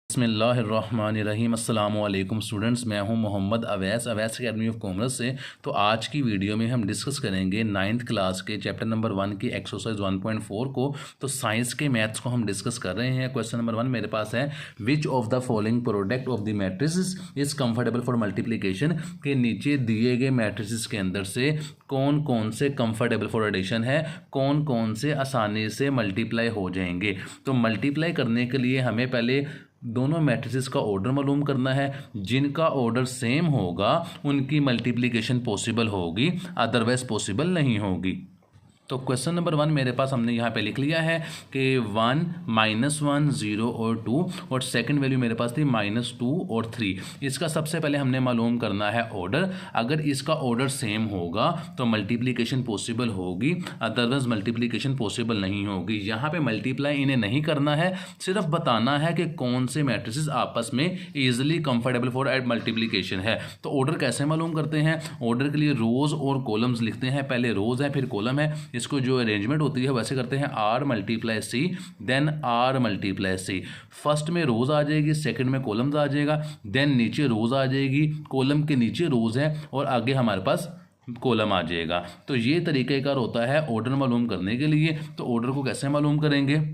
बिस्मिल्लाहिर्रहमानिर्रहीम अस्सलामुअलैकुम स्टूडेंट्स, मैं हूं Mohammad Awais academy of commerce से। तो आज की वीडियो में हम डिस्कस करेंगे 9th क्लास के चैप्टर नंबर 1 की एक्सरसाइज 1.4 को। तो साइंस के मैथ्स को हम डिस्कस कर रहे हैं। क्वेश्चन नंबर 1 मेरे पास है, which of the following product of the matrices is comfortable for multiplication. के नीचे दिए गए मैट्रिसेस के अंदर से कौन कौन से कंफर्टेबल फॉर एडिशन है, कौन कौन से आसानी से मल्टीप्लाई हो जाएंगे। तो मल्टीप्लाई करने के लिए हमें पहले दोनों मैट्रिसेस का ऑर्डर मालूम करना है। जिनका ऑर्डर सेम होगा उनकी मल्टीप्लिकेशन पॉसिबल होगी, अदरवाइज पॉसिबल नहीं होगी। तो क्वेश्चन नंबर 1 मेरे पास हमने यहाँ पे लिख लिया है कि 1 -1 0 और 2, और सेकंड वैल्यू मेरे पास थी -2 और 3। इसका सबसे पहले हमने मालूम करना है ऑर्डर। अगर इसका ऑर्डर सेम होगा तो मल्टीप्लिकेशन पॉसिबल होगी, अदरवाइज मल्टीप्लिकेशन पॉसिबल नहीं होगी। यहाँ पे मल्टीप्लाई इन्हें नहीं करना है, सिर्फ बताना है कि कौन से मैट्रिसेस आपस में easily comfortable for and multiplication है। तो ऑर्डर कैसे मालूम करते हैं? ऑर्डर के लिए रोज और कॉलम्स लिखते हैं। पहले रोज है फिर कॉलम है। इसको जो अरेंजमेंट होती है वैसे करते हैं, R × C then R × C। First में रोज आ जाएगी, सेकंड में कॉलम्स आ जाएगा, देन नीचे रोज आ जाएगी, कॉलम के नीचे रोज है और आगे हमारे पास कॉलम आ जाएगा। तो ये तरीक़ेकार होता है ऑर्डर मालूम करने के लिए। तो ऑर्डर को कैसे मालूम करेंगे?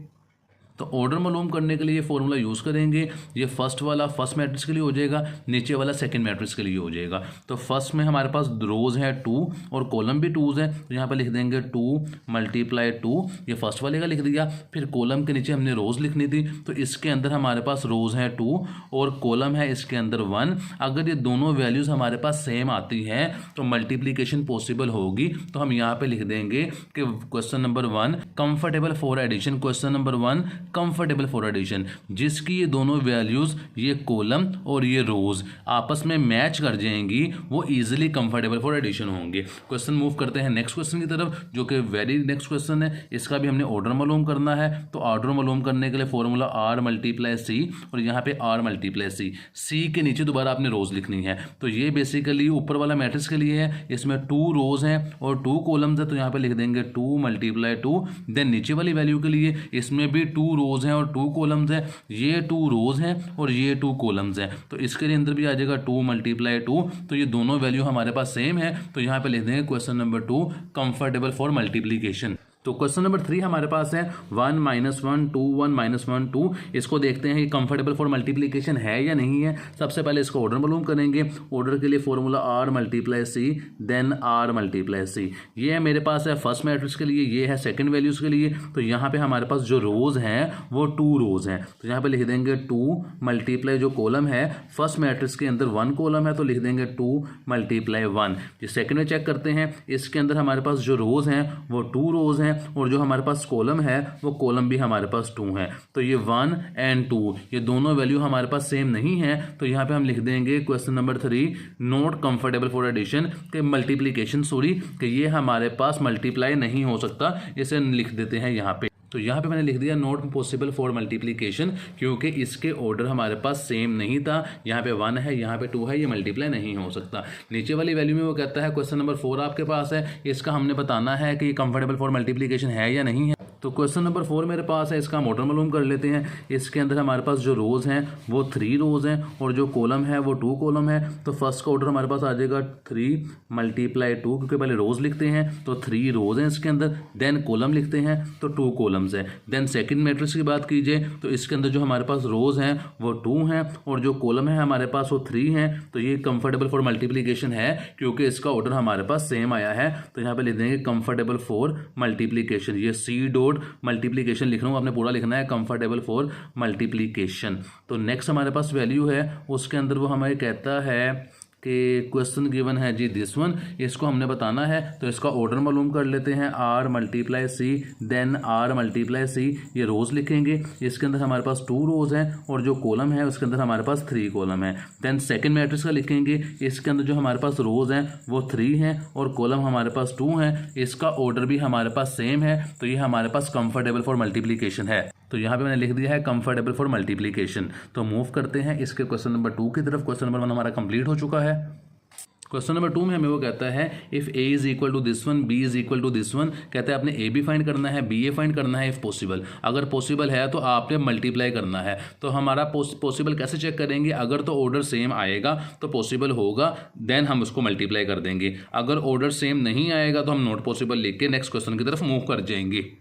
तो ऑर्डर मालूम करने के लिए फॉर्मूला यूज़ करेंगे। ये फर्स्ट वाला फर्स्ट मैट्रिक्स के लिए हो जाएगा, नीचे वाला सेकंड मैट्रिक्स के लिए हो जाएगा। तो फर्स्ट में हमारे पास रोज है 2 और कॉलम भी 2 है, तो यहाँ पे लिख देंगे 2 × 2। ये फर्स्ट वाले का लिख दिया। फिर कॉलम के नीचे हमने रोज लिखनी थी, तो इसके अंदर हमारे पास रोज है 2 और कॉलम है इसके अंदर 1। अगर ये दोनों वैल्यूज़ हमारे पास सेम आती हैं तो मल्टीप्लीकेशन पॉसिबल होगी। तो हम यहाँ पे लिख देंगे कि question number 1 comfortable for addition. Question number 1 comfortable for addition, जिसकी ये दोनों वैल्यूज, ये कॉलम और ये रोज आपस में मैच कर जाएंगी, वो इजीली कंफर्टेबल फॉर एडिशन होंगे। क्वेश्चन मूव करते हैं नेक्स्ट क्वेश्चन की तरफ, जो कि वेरी नेक्स्ट क्वेश्चन है। इसका भी हमने ऑर्डर मालूम करना है। तो ऑर्डर मालूम करने के लिए फॉर्मूला R × C और यहाँ पे R × C। C के नीचे दोबारा आपने रोज लिखनी है। तो ये बेसिकली ऊपर वाला मैट्रिक्स के लिए है, इसमें 2 रोज हैं और 2 कॉलम्स है, तो यहाँ पे लिख देंगे 2 × 2। देन नीचे वाली वैल्यू के लिए इसमें भी 2 रोज हैं और 2 कॉलम्स हैं। ये 2 रोज हैं और ये 2 कॉलम्स हैं, तो इसके लिए अंदर भी आ जाएगा 2 × 2। तो ये दोनों वैल्यू हमारे पास सेम है, तो यहाँ पे लिख देंगे question number 2 comfortable for multiplication. तो क्वेश्चन नंबर 3 हमारे पास है 1 -1 2 1 -1 2। इसको देखते हैं ये कंफर्टेबल फॉर मल्टीप्लिकेशन है या नहीं है। सबसे पहले इसका ऑर्डर मालूम करेंगे। ऑर्डर के लिए formula R × C then R × C। ये है मेरे पास है फर्स्ट मैट्रिक्स के लिए, ये है सेकंड वैल्यूज़ के लिए। तो यहाँ पे हमारे पास जो रोज हैं वो 2 रोज हैं, तो यहाँ पे लिख देंगे 2 × जो कॉलम है फर्स्ट मैट्रिक्स के अंदर 1 कॉलम है, तो लिख देंगे 2 × 1। ये सेकंड में चेक करते हैं, इसके अंदर हमारे पास जो रोज हैं वो 2 रोज हैं और जो हमारे पास कॉलम है वो कॉलम भी हमारे पास 2 है। तो ये 1 और 2 ये दोनों वैल्यू हमारे पास सेम नहीं है, तो यहाँ पे हम लिख देंगे question number 3 not comfortable for addition के मल्टीप्लिकेशन, सॉरी कि ये हमारे पास मल्टीप्लाई नहीं हो सकता, इसे लिख देते हैं यहाँ पे। तो यहाँ पे मैंने लिख दिया नॉट पॉसिबल फॉर मल्टीप्लिकेशन, क्योंकि इसके ऑर्डर हमारे पास सेम नहीं था। यहाँ पे 1 है, यहाँ पे 2 है, ये मल्टीप्लाई नहीं हो सकता। नीचे वाली वैल्यू में वो कहता है क्वेश्चन नंबर 4 आपके पास है, इसका हमने बताना है कि ये कंफर्टेबल फॉर मल्टीप्लिकेशन है या नहीं है। तो क्वेश्चन नंबर 4 मेरे पास है, इसका हम ऑर्डर मालूम कर लेते हैं। इसके अंदर हमारे पास जो रोज हैं वो 3 रोज हैं और जो कॉलम है वो 2 कॉलम है। तो फर्स्ट का ऑर्डर हमारे पास आ जाएगा 3 × 2, क्योंकि पहले रोज लिखते हैं तो 3 रोज हैं इसके अंदर, देन कॉलम लिखते हैं तो 2 कॉलम्स हैं। देन सेकंड मैट्रिक्स की बात कीजिए तो इसके अंदर जो हमारे पास रोज हैं वो 2 हैं और जो कॉलम है हमारे पास वो 3 हैं। तो ये कंफर्टेबल फॉर मल्टीप्लिकेशन है, क्योंकि इसका ऑर्डर हमारे पास सेम आया है। तो यहाँ पे लिख देंगे कंफर्टेबल फॉर मल्टीप्लिकेशन। ये C. मल्टीप्लिकेशन लिख रहा हूँ, आपने पूरा लिखना है कंफर्टेबल फॉर मल्टीप्लिकेशन। तो नेक्स्ट हमारे पास वैल्यू है, उसके अंदर वो हमें कहता है कि क्वेश्चन गिवन है जी दिस वन, इसको हमने बताना है। तो इसका ऑर्डर मालूम कर लेते हैं R × C then R × C। ये रोज लिखेंगे, इसके अंदर हमारे पास 2 रोज हैं और जो कॉलम है उसके अंदर हमारे पास 3 कॉलम है। देन सेकंड मैट्रिक्स का लिखेंगे, इसके अंदर जो हमारे पास रोज हैं वो 3 हैं और कॉलम हमारे पास 2 हैं। इसका ऑर्डर भी हमारे पास सेम है, तो ये हमारे पास कंफर्टेबल फॉर मल्टीप्लिकेशन है। तो यहाँ पे मैंने लिख दिया है कंफर्टेबल फॉर मल्टीप्लिकेशन। तो मूव करते हैं इसके क्वेश्चन नंबर 2 की तरफ। क्वेश्चन नंबर 1 हमारा कंप्लीट हो चुका है। क्वेश्चन नंबर 2 में हमें वो कहता है if A is equal to this one, B is equal to this one, कहता है आपने ए भी फाइंड करना है, बी ए फाइंड करना है इफ़ पॉसिबल। अगर पॉसिबल है तो आपने मल्टीप्लाई करना है। तो हमारा पॉसिबल कैसे चेक करेंगे? अगर तो ऑर्डर सेम आएगा तो पॉसिबल होगा, देन हम उसको मल्टीप्लाई कर देंगे। अगर ऑर्डर सेम नहीं आएगा तो हम नॉट पॉसिबल लिख के नेक्स्ट क्वेश्चन की तरफ मूव कर जाएंगे।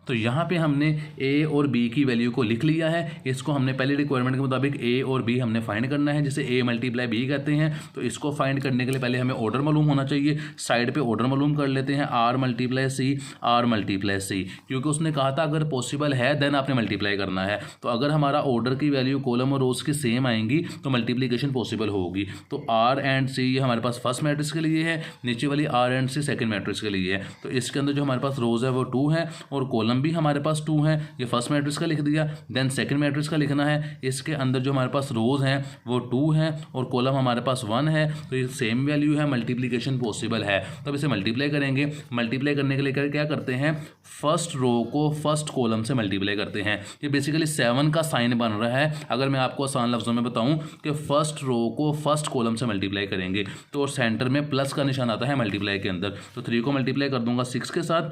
तो यहाँ पे हमने ए और बी की वैल्यू को लिख लिया है। इसको हमने पहले रिक्वायरमेंट के मुताबिक ए और बी हमने फाइंड करना है, जिसे ए मल्टीप्लाई बी कहते हैं। तो इसको फाइंड करने के लिए पहले हमें ऑर्डर मालूम होना चाहिए। साइड पे ऑर्डर मालूम कर लेते हैं, R multiply C, R multiply C, क्योंकि उसने कहा था अगर पॉसिबल है देन आपने मल्टीप्लाई करना है। तो अगर हमारा ऑर्डर की वैल्यू कॉलम और रोज की सेम आएंगी तो मल्टीप्लीकेशन पॉसिबल होगी। तो आर एंड सी ये हमारे पास फर्स्ट मैट्रिक्स के लिए है, नीचे वाली R and C second matrix के लिए है। तो इसके अंदर जो हमारे पास रोज है वो 2 है और कॉलम भी हमारे पास 2 है। ये फर्स्ट मैट्रिक्स का लिख दिया। देन सेकंड मैट्रिक्स का लिखना है। इसके अंदर जो हमारे पास रोज हैं वो 2 है और कॉलम हमारे पास 1 है। तो ये सेम वैल्यू है, मल्टीप्लिकेशन पॉसिबल है। तब इसे मल्टीप्लाई करेंगे। मल्टीप्लाई करने के लिए क्या करते हैं? फर्स्ट रो को फर्स्ट कॉलम से मल्टीप्लाई करते हैं। ये बेसिकली 7 का साइन बन रहा है। अगर मैं आपको आसान लफ्जों में बताऊं कि फर्स्ट रो को फर्स्ट कॉलम से मल्टीप्लाई करेंगे तो सेंटर में प्लस का निशान आता है मल्टीप्लाई के अंदर। तो 3 को मल्टीप्लाई कर दूंगा 6 के साथ,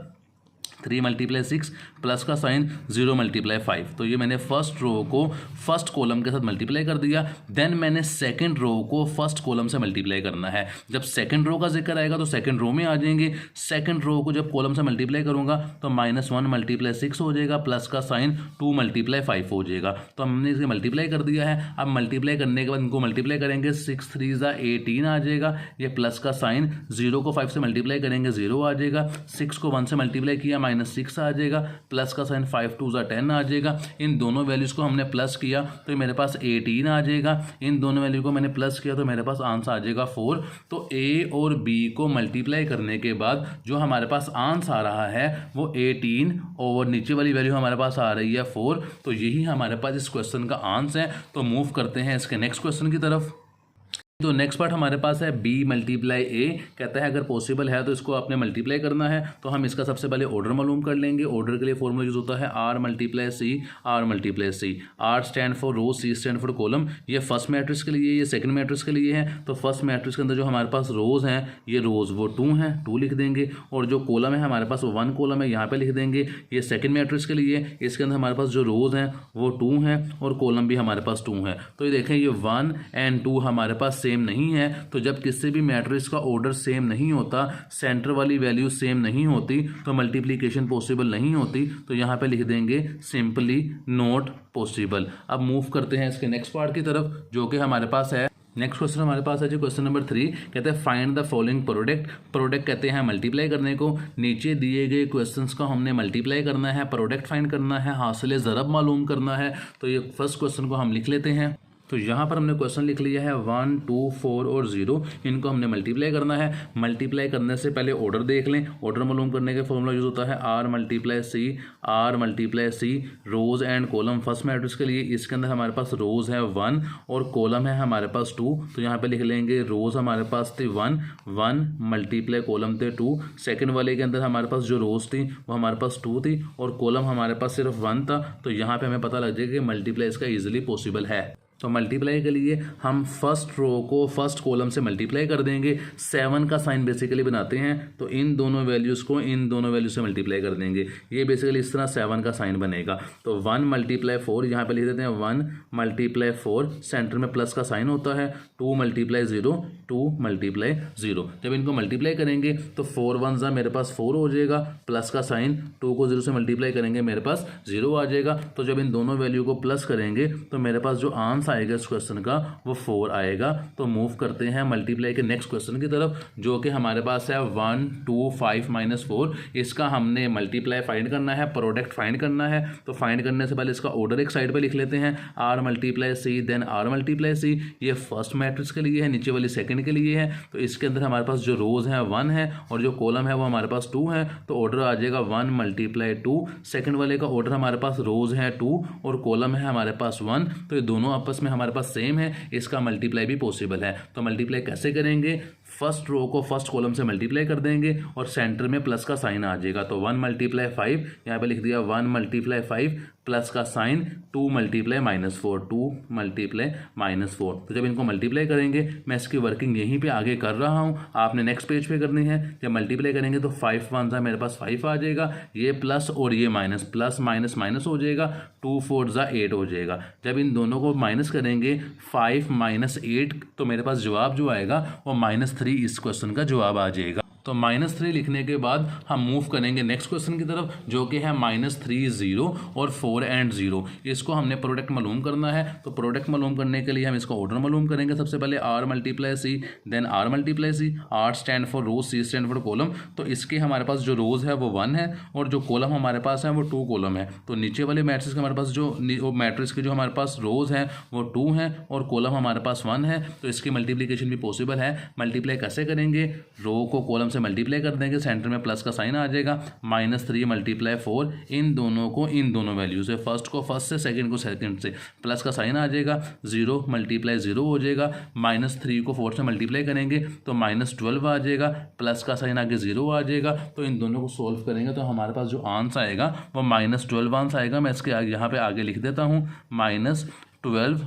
3 मल्टीप्लाई 6 प्लस का साइन 0 मल्टीप्लाई 5। तो ये मैंने फर्स्ट रो को फर्स्ट कॉलम के साथ मल्टीप्लाई कर दिया। देन मैंने सेकंड रो को फर्स्ट कॉलम से मल्टीप्लाई करना है। जब सेकंड रो का जिक्र आएगा तो सेकंड रो में आ जाएंगे। सेकंड रो को जब कॉलम से मल्टीप्लाई करूंगा तो -1 मल्टीप्लाई 6 हो जाएगा, प्लस का साइन 2 मल्टीप्लाई 5 हो जाएगा। तो हमने इसे मल्टीप्लाई कर दिया है। अब मल्टीप्लाई करने के बाद इनको मल्टीप्लाई करेंगे, 6 3 ज़ा 18 आ जाएगा। ये प्लस का साइन 0 को 5 से मल्टीप्लाई करेंगे 0 आ जाएगा। 6 को 1 से मल्टीप्लाई किया -6 आ जाएगा, प्लस का साइन 5 2 ज़ा 10 आ जाएगा। इन दोनों वैल्यूज़ को हमने प्लस किया तो मेरे पास 18 आ जाएगा। इन दोनों वैल्यू को मैंने प्लस किया तो मेरे पास आंसर आ जाएगा 4। तो ए और बी को मल्टीप्लाई करने के बाद जो हमारे पास आंसर आ रहा है वो 18 और नीचे वाली वैल्यू हमारे पास आ रही है 4। तो यही हमारे पास इस क्वेश्चन का आंसर है। तो मूव करते हैं इसके नेक्स्ट क्वेश्चन की तरफ। तो नेक्स्ट पार्ट हमारे पास है b मल्टीप्लाई ए। कहता है अगर पॉसिबल है तो इसको आपने मल्टीप्लाई करना है। तो हम इसका सबसे पहले ऑर्डर मालूम कर लेंगे। ऑर्डर के लिए फॉर्मूला यूज होता है r multiply C, R multiply C. R stand for row, C stand for column. ये फर्स्ट मैट्रिक्स के लिए, ये सेकंड मैट्रिक्स के लिए है। तो फर्स्ट मैट्रिक्स के अंदर जो हमारे पास रोज हैं ये रोज वो 2 हैं, 2 लिख देंगे। और जो कॉलम है हमारे पास वो 1 कॉलम है, यहाँ पे लिख देंगे। ये सेकंड मैट्रिक्स के लिए, इसके अंदर हमारे पास जो रोज हैं वो 2 हैं और कॉलम भी हमारे पास 2 है। तो ये देखें ये 1 एंड 2 हमारे पास सेम नहीं है। तो जब किसी भी मैट्रिक्स का ऑर्डर सेम नहीं होता, सेंटर वाली वैल्यू सेम नहीं होती, तो मल्टीप्लिकेशन पॉसिबल नहीं होती। तो यहाँ पे लिख देंगे सिंपली नॉट पॉसिबल। अब मूव करते हैं इसके नेक्स्ट पार्ट की तरफ जो कि हमारे पास है। नेक्स्ट क्वेश्चन हमारे पास है जी क्वेश्चन नंबर 3। कहते हैं find the following product. Product कहते हैं मल्टीप्लाई करने को। नीचे दिए गए क्वेश्चंस को हमने मल्टीप्लाई करना है, प्रोडक्ट फाइंड करना है, हासिल ज़रब मालूम करना है। तो ये फर्स्ट क्वेश्चन को हम लिख लेते हैं। तो यहाँ पर हमने क्वेश्चन लिख लिया है 1 2 4 और 0। इनको हमने मल्टीप्लाई करना है। मल्टीप्लाई करने से पहले ऑर्डर देख लें। ऑर्डर मालूम करने के फॉर्मूला यूज होता है R multiply C, R multiply C. Rows and column first matrix के लिए, इसके अंदर हमारे पास रोज है 1 और कॉलम है हमारे पास 2। तो यहाँ पे लिख लेंगे रोज हमारे पास थी 1, 1 मल्टीप्लाई कॉलम थे 2। सेकेंड वाले के अंदर हमारे पास जो रोज थी वो हमारे पास 2 थी और कॉलम हमारे पास सिर्फ 1 था। तो यहाँ पे हमें पता लग जाएगा कि मल्टीप्लाई इसका ईजिली पॉसिबल है। तो मल्टीप्लाई के लिए हम फर्स्ट रो को फर्स्ट कॉलम से मल्टीप्लाई कर देंगे। 7 का साइन बेसिकली बनाते हैं तो इन दोनों वैल्यूज़ को इन दोनों वैल्यू से मल्टीप्लाई कर देंगे। ये बेसिकली इस तरह 7 का साइन बनेगा। तो 1 मल्टीप्लाई 4 यहाँ पे लिख देते हैं 1 मल्टीप्लाई 4, सेंटर में प्लस का साइन होता है। 2 मल्टीप्लाई 0, 2 मल्टीप्लाई 0। जब इनको मल्टीप्लाई करेंगे तो 4 1 ज़ा मेरे पास 4 हो जाएगा, प्लस का साइन 2 को 0 से मल्टीप्लाई करेंगे मेरे पास 0 आ जाएगा। तो जब इन दोनों वैल्यू को प्लस करेंगे तो मेरे पास जो आंसर आएगा इस क्वेश्चन का वो 4 आएगा। तो मूव करते हैं मल्टीप्लाई के नेक्स्ट क्वेश्चन की तरफ जो कि हमारे पास है 1 2 5 -4। इसका हमने मल्टीप्लाई फाइंड करना है, प्रोडक्ट फाइंड करना है। तो फाइंड करने से पहले इसका ऑर्डर एक साइड पे लिख लेते हैं, R multiply C then R multiply C. ये फर्स्ट मैट्रिक्स के लिए है, नीचे वाली सेकंड के लिए है। तो इसके अंदर हमारे पास जो रोज है 1 है और जो कॉलम है वो हमारे पास 2 है। तो ऑर्डर आ जाएगा 1 मल्टीप्लाई 2। सेकंड वाले का ऑर्डर हमारे पास रोज है 2 और कॉलम है हमारे पास 1। तो ये दोनों आपस में हमारे पास सेम है, इसका मल्टीप्लाई भी पॉसिबल है। तो मल्टीप्लाई कैसे करेंगे? फर्स्ट रो को फर्स्ट कॉलम से मल्टीप्लाई कर देंगे और सेंटर में प्लस का साइन आ जाएगा। तो 1 × 5, यहाँ पे लिख दिया 1 × 5 प्लस का साइन 2 × -4, 2 × -4। तो जब इनको मल्टीप्लाई करेंगे, मैं इसकी वर्किंग यहीं पे आगे कर रहा हूँ, आपने नेक्स्ट पेज पे करनी है। जब मल्टीप्लाई करेंगे तो 5 × 1 मेरे पास 5 आ जाएगा, ये प्लस और ये माइनस, प्लस माइनस माइनस हो जाएगा, 2 × 4 = 8 हो जाएगा। जब इन दोनों को माइनस करेंगे 5 - 8, तो मेरे पास जवाब जो आएगा वो -3 इस क्वेश्चन का जवाब आ जाएगा। तो -3 लिखने के बाद हम मूव करेंगे नेक्स्ट क्वेश्चन की तरफ, जो कि है -3 0 और 4 and 0। इसको हमने प्रोडक्ट मालूम करना है। तो प्रोडक्ट मालूम करने के लिए हम इसका ऑर्डर मालूम करेंगे। सबसे पहले R × C, then R × C। R stand for rows, C stand for column. तो इसके हमारे पास जो रोज है वो 1 है और जो कॉलम हमारे पास है वो 2 कॉलम है। तो नीचे वाले मैट्रिक्स के हमारे पास जो मैट्रिक्स के जो हमारे पास रोज हैं वो 2 हैं और कॉलम हमारे पास 1 है। तो इसकी मल्टीप्लिकेशन भी पॉसिबल है। मल्टीप्लाई कैसे करेंगे, रो को कॉलम से मल्टीप्लाई कर देंगे, सेंटर में प्लस का साइन आ जाएगा, -3 × 4, इन दोनों को इन दोनों वैल्यू से, फर्स्ट को फर्स्ट से, सेकंड को सेकंड से, प्लस का साइन आ जाएगा, 0 × 0 हो जाएगा, -3 को 4 से मल्टीप्लाई करेंगे तो -12 आ जाएगा, प्लस का साइन आगे 0 आ जाएगा। तो इन दोनों को सोल्व करेंगे तो हमारे पास जो आंसर आएगा वो -12 आंसर आएगा। मैं इसके यहाँ पे आगे लिख देता हूँ, -12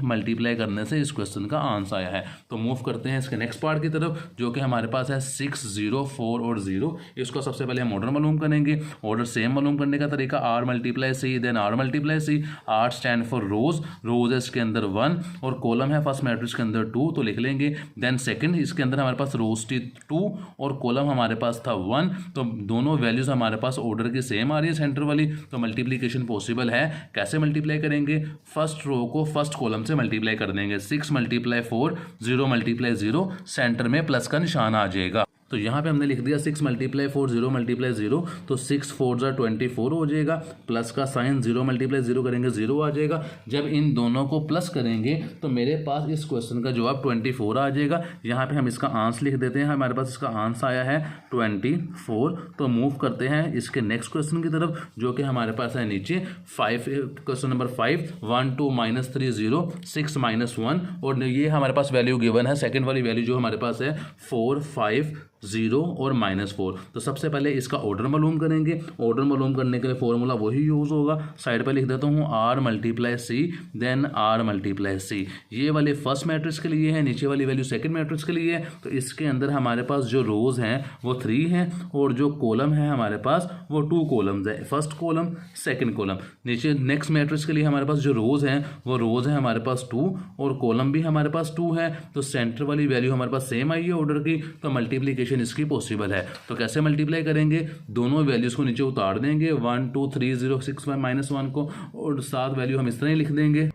मल्टीप्लाई करने से इस क्वेश्चन का आंसर आया है। तो मूव करते हैं इसके नेक्स्ट पार्ट की तरफ, जो कि हमारे पास है 6 0 4 और 0। इसको सबसे पहले हम ऑर्डर मालूम करेंगे। ऑर्डर सेम मालूम करने का तरीका R × C, then R × C। R stand for rows, rows है इसके अंदर 1 और कॉलम है फर्स्ट मैट्रिक्स के अंदर 2, तो लिख लेंगे। देन सेकंड, इसके अंदर हमारे पास रोज थी 2 और कॉलम हमारे पास था 1, तो दोनों वैल्यूज हमारे पास ऑर्डर की सेम आ रही है सेंटर वाली। तो मल्टीप्लीकेशन पॉसिबल है। कैसे मल्टीप्लाई करेंगे, फर्स्ट रो को फर्स्ट कॉलम से मल्टीप्लाई कर देंगे। 6 × 4, 0 × 0, सेंटर में प्लस का निशान आ जाएगा। तो यहाँ पे हमने लिख दिया 6 × 4, 0 × 0, तो 6 4 = 24 हो जाएगा, प्लस का साइन 0 × 0 करेंगे 0 आ जाएगा। जब इन दोनों को प्लस करेंगे तो मेरे पास इस क्वेश्चन का जवाब 24 आ जाएगा। यहाँ पे हम इसका आंसर लिख देते हैं। हमारे पास इसका आंसर आया है 24। तो मूव करते हैं इसके नेक्स्ट क्वेश्चन की तरफ, जो कि हमारे पास है नीचे 5, क्वेश्चन नंबर 5, 1 2 -3 0 6 -1, और ये हमारे पास वैल्यू गिवन है। सेकेंड वाली वैल्यू जो हमारे पास है 4 5 0 और -4। तो सबसे पहले इसका ऑर्डर मालूम करेंगे। ऑर्डर मालूम करने के लिए फॉर्मूला वही यूज़ होगा। साइड पे लिख देता हूँ R × C, then R × C। ये वाले फर्स्ट मैट्रिक्स के लिए है, नीचे वाली वैल्यू सेकंड मैट्रिक्स के लिए है। तो इसके अंदर हमारे पास जो रोज हैं वो 3 हैं और जो कॉलम है हमारे पास वो 2 कॉलम्स है, फर्स्ट कॉलम सेकेंड कॉलम। नीचे नेक्स्ट मैट्रिक्स के लिए हमारे पास जो रोज हैं वो रोज है हमारे पास 2 और कॉलम भी हमारे पास 2 है। तो सेंटर वाली वैल्यू हमारे पास सेम आई है ऑर्डर की, तो मल्टीप्लीकेशन इसकी पॉसिबल है। तो कैसे मल्टीप्लाई करेंगे, दोनों वैल्यूज को नीचे उतार देंगे, 1 2 3 0 6 1 -1 को, और साथ वैल्यू हम इस तरह ही लिख देंगे।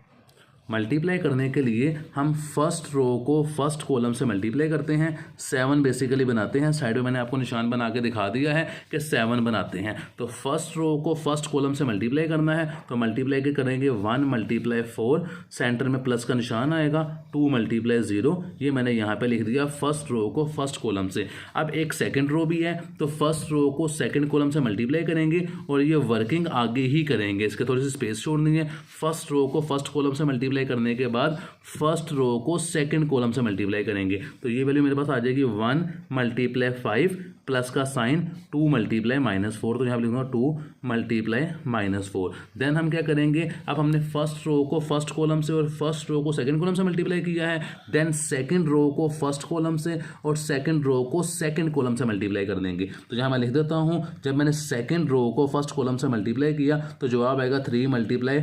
मल्टीप्लाई करने के लिए हम फर्स्ट रो को फर्स्ट कॉलम से मल्टीप्लाई करते हैं, 7 बेसिकली बनाते हैं। साइड में मैंने आपको निशान बना के दिखा दिया है कि 7 बनाते हैं। तो फर्स्ट रो को फर्स्ट कॉलम से मल्टीप्लाई करना है, तो मल्टीप्लाई के करेंगे 1 × 4, सेंटर में प्लस का निशान आएगा, 2 × 0, ये मैंने यहाँ पे लिख दिया फर्स्ट रो को फर्स्ट कॉलम से। अब एक सेकेंड रो भी है, तो फर्स्ट रो को सेकेंड कॉलम से मल्टीप्लाई करेंगे और ये वर्किंग आगे ही करेंगे, इसके थोड़ी सी स्पेस छोड़नी है। फर्स्ट रो को फर्स्ट कॉलम से मल्टीप्लाई करने के बाद फर्स्ट रो को सेकंड कॉलम से मल्टीप्लाई करेंगे, तो ये वैल्यू मेरे पास आ जाएगी 1 × 5 प्लस का साइन 2 × -4, तो यहाँ लिखूंगा 2 × -4। देन हम क्या करेंगे, अब हमने फर्स्ट रो को फर्स्ट कॉलम से और फर्स्ट रो को सेकंड कॉलम से मल्टीप्लाई किया है, देन सेकंड रो को फर्स्ट कॉलम से और सेकंड रो को सेकंड कॉलम से मल्टीप्लाई कर देंगे। तो यहाँ मैं लिख देता हूँ, जब मैंने सेकंड रो को फर्स्ट कॉलम से मल्टीप्लाई किया तो जवाब आएगा 3 ×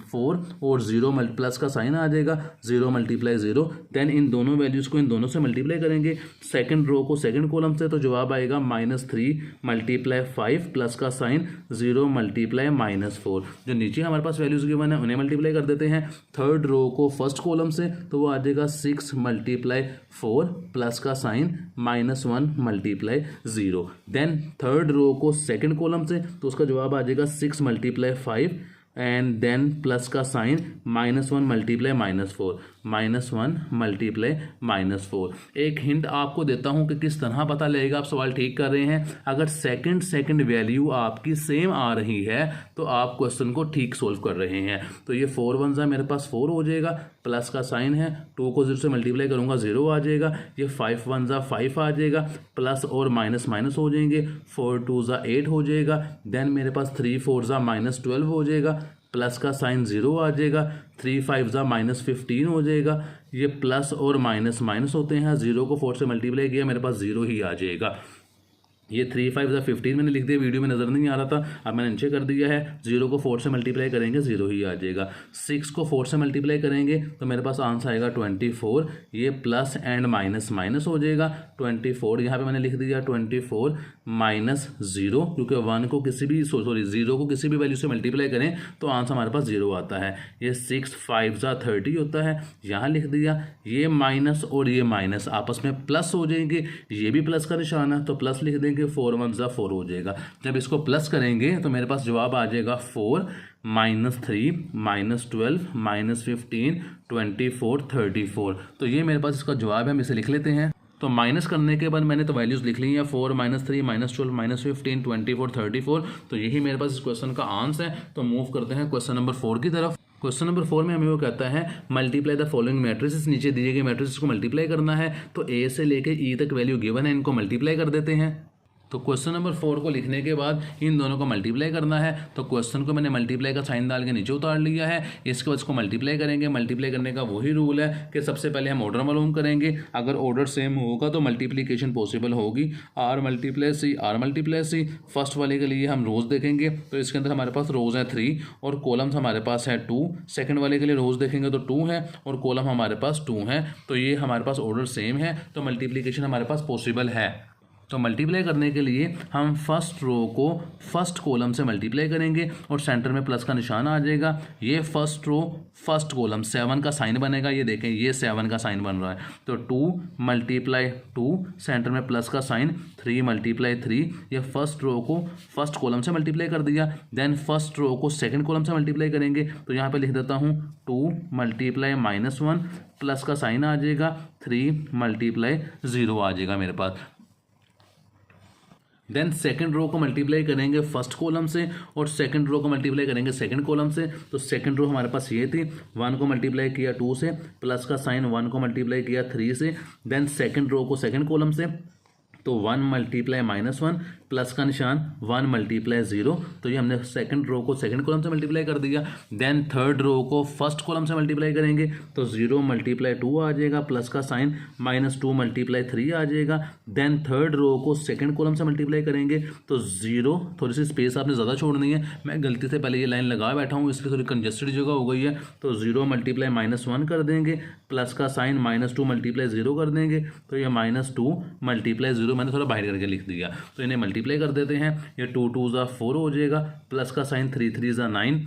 4 और 0 प्लस का साइन आ जाएगा, 0 × 0। देन इन दोनों वैल्यूज को इन दोनों से मल्टीप्लाई करेंगे, सेकंड रो को सेकंड कॉलम से, तो जवाब आएगा -3 × 5 प्लस का साइन 0 × -4। जो नीचे हमारे पास वैल्यूज गिवन है उन्हें मल्टीप्लाई कर देते हैं। थर्ड रो को फर्स्ट कॉलम से, तो वो आ जाएगा 6 × 4 प्लस का साइन -1 × 0। देन थर्ड रो को सेकंड कॉलम से, तो उसका जवाब आ जाएगा 6 × 5 एंड देन प्लस का साइन -1 × -4। -1 मल्टीप्लाई -4। एक हिंट आपको देता हूं कि किस तरह पता लगेगा आप सवाल ठीक कर रहे हैं। अगर सेकंड वैल्यू आपकी सेम आ रही है तो आप क्वेश्चन को ठीक सोल्व कर रहे हैं। तो ये 4 1 मेरे पास 4 हो जाएगा, प्लस का साइन है, 2 को 0 से मल्टीप्लाई करूंगा 0 आ जाएगा। ये 5 1 5 आ जाएगा, प्लस और माइनस माइनस हो जाएंगे, 4 2 8 हो जाएगा। देन मेरे पास 3 4 -12 हो जाएगा, प्लस का साइन 0 आ जाएगा, 3 5 -15 हो जाएगा। ये प्लस और माइनस माइनस होते हैं, 0 को 4 से मल्टीप्लाई किया मेरे पास 0 ही आ जाएगा। ये 3 5 15 मैंने लिख दिया, वीडियो में नज़र नहीं आ रहा था, अब मैंने नीचे कर दिया है। 0 को 4 से मल्टीप्लाई करेंगे 0 ही आ जाएगा। 6 को 4 से मल्टीप्लाई करेंगे तो मेरे पास आंसर आएगा 24। ये प्लस एंड माइनस माइनस हो जाएगा, 24 यहाँ पे मैंने लिख दिया 24 -0, क्योंकि 1 को किसी भी 0 को किसी भी वैल्यू से मल्टीप्लाई करें तो आंसर हमारे पास 0 आता है। ये 6 5 30 होता है, यहाँ लिख दिया। ये माइनस और ये माइनस आपस में प्लस हो जाएंगे, ये भी प्लस का निशान है तो प्लस लिख देंगे, 4 1 4 हो जाएगा। जब इसको प्लस करेंगे तो मेरे पास जवाब आ जाएगा 4 -3 -12 -15 24 34। तो ये मेरे पास इसका जवाब है, हम इसे लिख लेते हैं। तो माइनस करने के बाद मैंने तो वैल्यूज लिख ली हैं, 4 -3 -12 -15 24 34। तो यही मेरे पास इस क्वेश्चन का आंसर है। तो मूव करते हैं क्वेश्चन नंबर 4 की तरफ। क्वेश्चन नंबर 4 में हमें वो कहता है मल्टीप्लाई द फॉलोइंग मैट्रिसेस, नीचे दिए गए मैट्रिसेस को मल्टीप्लाई करना है। तो ए से लेके ई तक वैल्यू गिवन है, इनको मल्टीप्लाई कर देते हैं। तो क्वेश्चन नंबर 4 को लिखने के बाद इन दोनों को मल्टीप्लाई करना है। तो क्वेश्चन को मैंने मल्टीप्लाई का साइन डाल के नीचे उतार लिया है। इसके बाद इसको मल्टीप्लाई करेंगे। मल्टीप्लाई करने का वही रूल है कि सबसे पहले हम ऑर्डर मालूम करेंगे, अगर ऑर्डर सेम होगा तो मल्टीप्लिकेशन पॉसिबल होगी। आर मल्टीप्लाई सी फर्स्ट वाले के लिए हम रोज देखेंगे तो इसके अंदर हमारे पास रोज है 3 और कॉलम्स हमारे पास है 2। सेकंड वाले के लिए रोज देखेंगे तो 2 है और कॉलम हमारे पास 2 है। तो ये हमारे पास ऑर्डर सेम है, तो मल्टीप्लिकेशन हमारे पास पॉसिबल है। तो मल्टीप्लाई करने के लिए हम फर्स्ट रो को फर्स्ट कॉलम से मल्टीप्लाई करेंगे और सेंटर में प्लस का निशान आ जाएगा। ये फर्स्ट रो फर्स्ट कॉलम 7 का साइन बनेगा, ये देखें ये 7 का साइन बन रहा है। तो 2 × 2 सेंटर में प्लस का साइन, 3 × 3, ये फर्स्ट रो को फर्स्ट कॉलम से मल्टीप्लाई कर दिया। देन फर्स्ट रो को सेकंड कॉलम से मल्टीप्लाई करेंगे तो यहाँ पे लिख देता हूँ 2 × -1 प्लस का साइन आ जाएगा, 3 × 0 आ जाएगा मेरे पास। देन सेकंड रो को मल्टीप्लाई करेंगे फर्स्ट कॉलम से और सेकंड रो को मल्टीप्लाई करेंगे सेकंड कॉलम से। तो सेकंड रो हमारे पास ये थी, 1 को मल्टीप्लाई किया 2 से, प्लस का साइन 1 को मल्टीप्लाई किया 3 से। देन सेकंड रो को सेकंड कॉलम से, तो 1 × -1 प्लस का निशान 1 × 0। तो ये हमने सेकंड रो को सेकंड कॉलम से मल्टीप्लाई कर दिया। देन थर्ड रो को फर्स्ट कॉलम से मल्टीप्लाई करेंगे तो 0 × 2 आ जाएगा, प्लस का साइन -2 × 3 आ जाएगा। देन थर्ड रो को सेकंड कॉलम से मल्टीप्लाई करेंगे तो 0, थोड़ी सी स्पेस आपने ज़्यादा छोड़नी है, मैं गलती से पहले ये लाइन लगा बैठा हूँ इसलिए थोड़ी कंजेस्टेड जगह हो गई है। तो 0 × -1 कर देंगे, प्लस का साइन -2 × 0 कर देंगे। तो ये -2 × 0 मैंने थोड़ा बाहर करके लिख दिया। तो इन्हें मल्टीप्लाई कर देते हैं। ये 2 2 4 हो जाएगा, प्लस का साइन 3 3 9,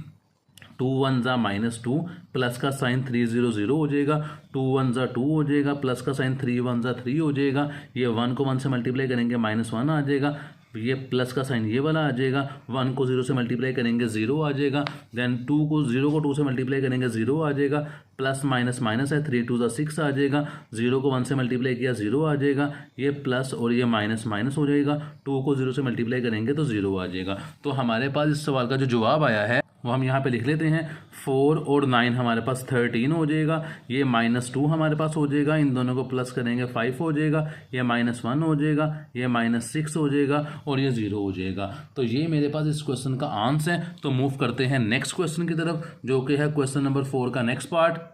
2 1 -2 प्लस का साइन 3 0 0 हो जाएगा, 2 1 2 हो जाएगा, प्लस का साइन 3 1 3 हो जाएगा। ये 1 को 1 से मल्टीप्लाई करेंगे -1 आ जाएगा, ये प्लस का साइन ये वाला आ जाएगा। 1 को 0 से मल्टीप्लाई करेंगे 0 आ जाएगा। देन 2 को 2 से मल्टीप्लाई करेंगे 0 आ जाएगा, प्लस माइनस माइनस है, 3 2 6 आ जाएगा। 0 को 1 से मल्टीप्लाई किया 0 आ जाएगा, ये प्लस और ये माइनस माइनस हो जाएगा। 2 को 0 से मल्टीप्लाई करेंगे तो 0 आ जाएगा। तो हमारे पास इस सवाल का जो जवाब आया है वो हम यहाँ पे लिख लेते हैं। 4 और 9 हमारे पास 13 हो जाएगा, ये -2 हमारे पास हो जाएगा, इन दोनों को प्लस करेंगे 5 हो जाएगा, ये -1 हो जाएगा, ये -6 हो जाएगा और ये 0 हो जाएगा। तो ये मेरे पास इस क्वेश्चन का आंसर है। तो मूव करते हैं नेक्स्ट क्वेश्चन की तरफ, जो कि है क्वेश्चन नंबर 4 का नेक्स्ट पार्ट।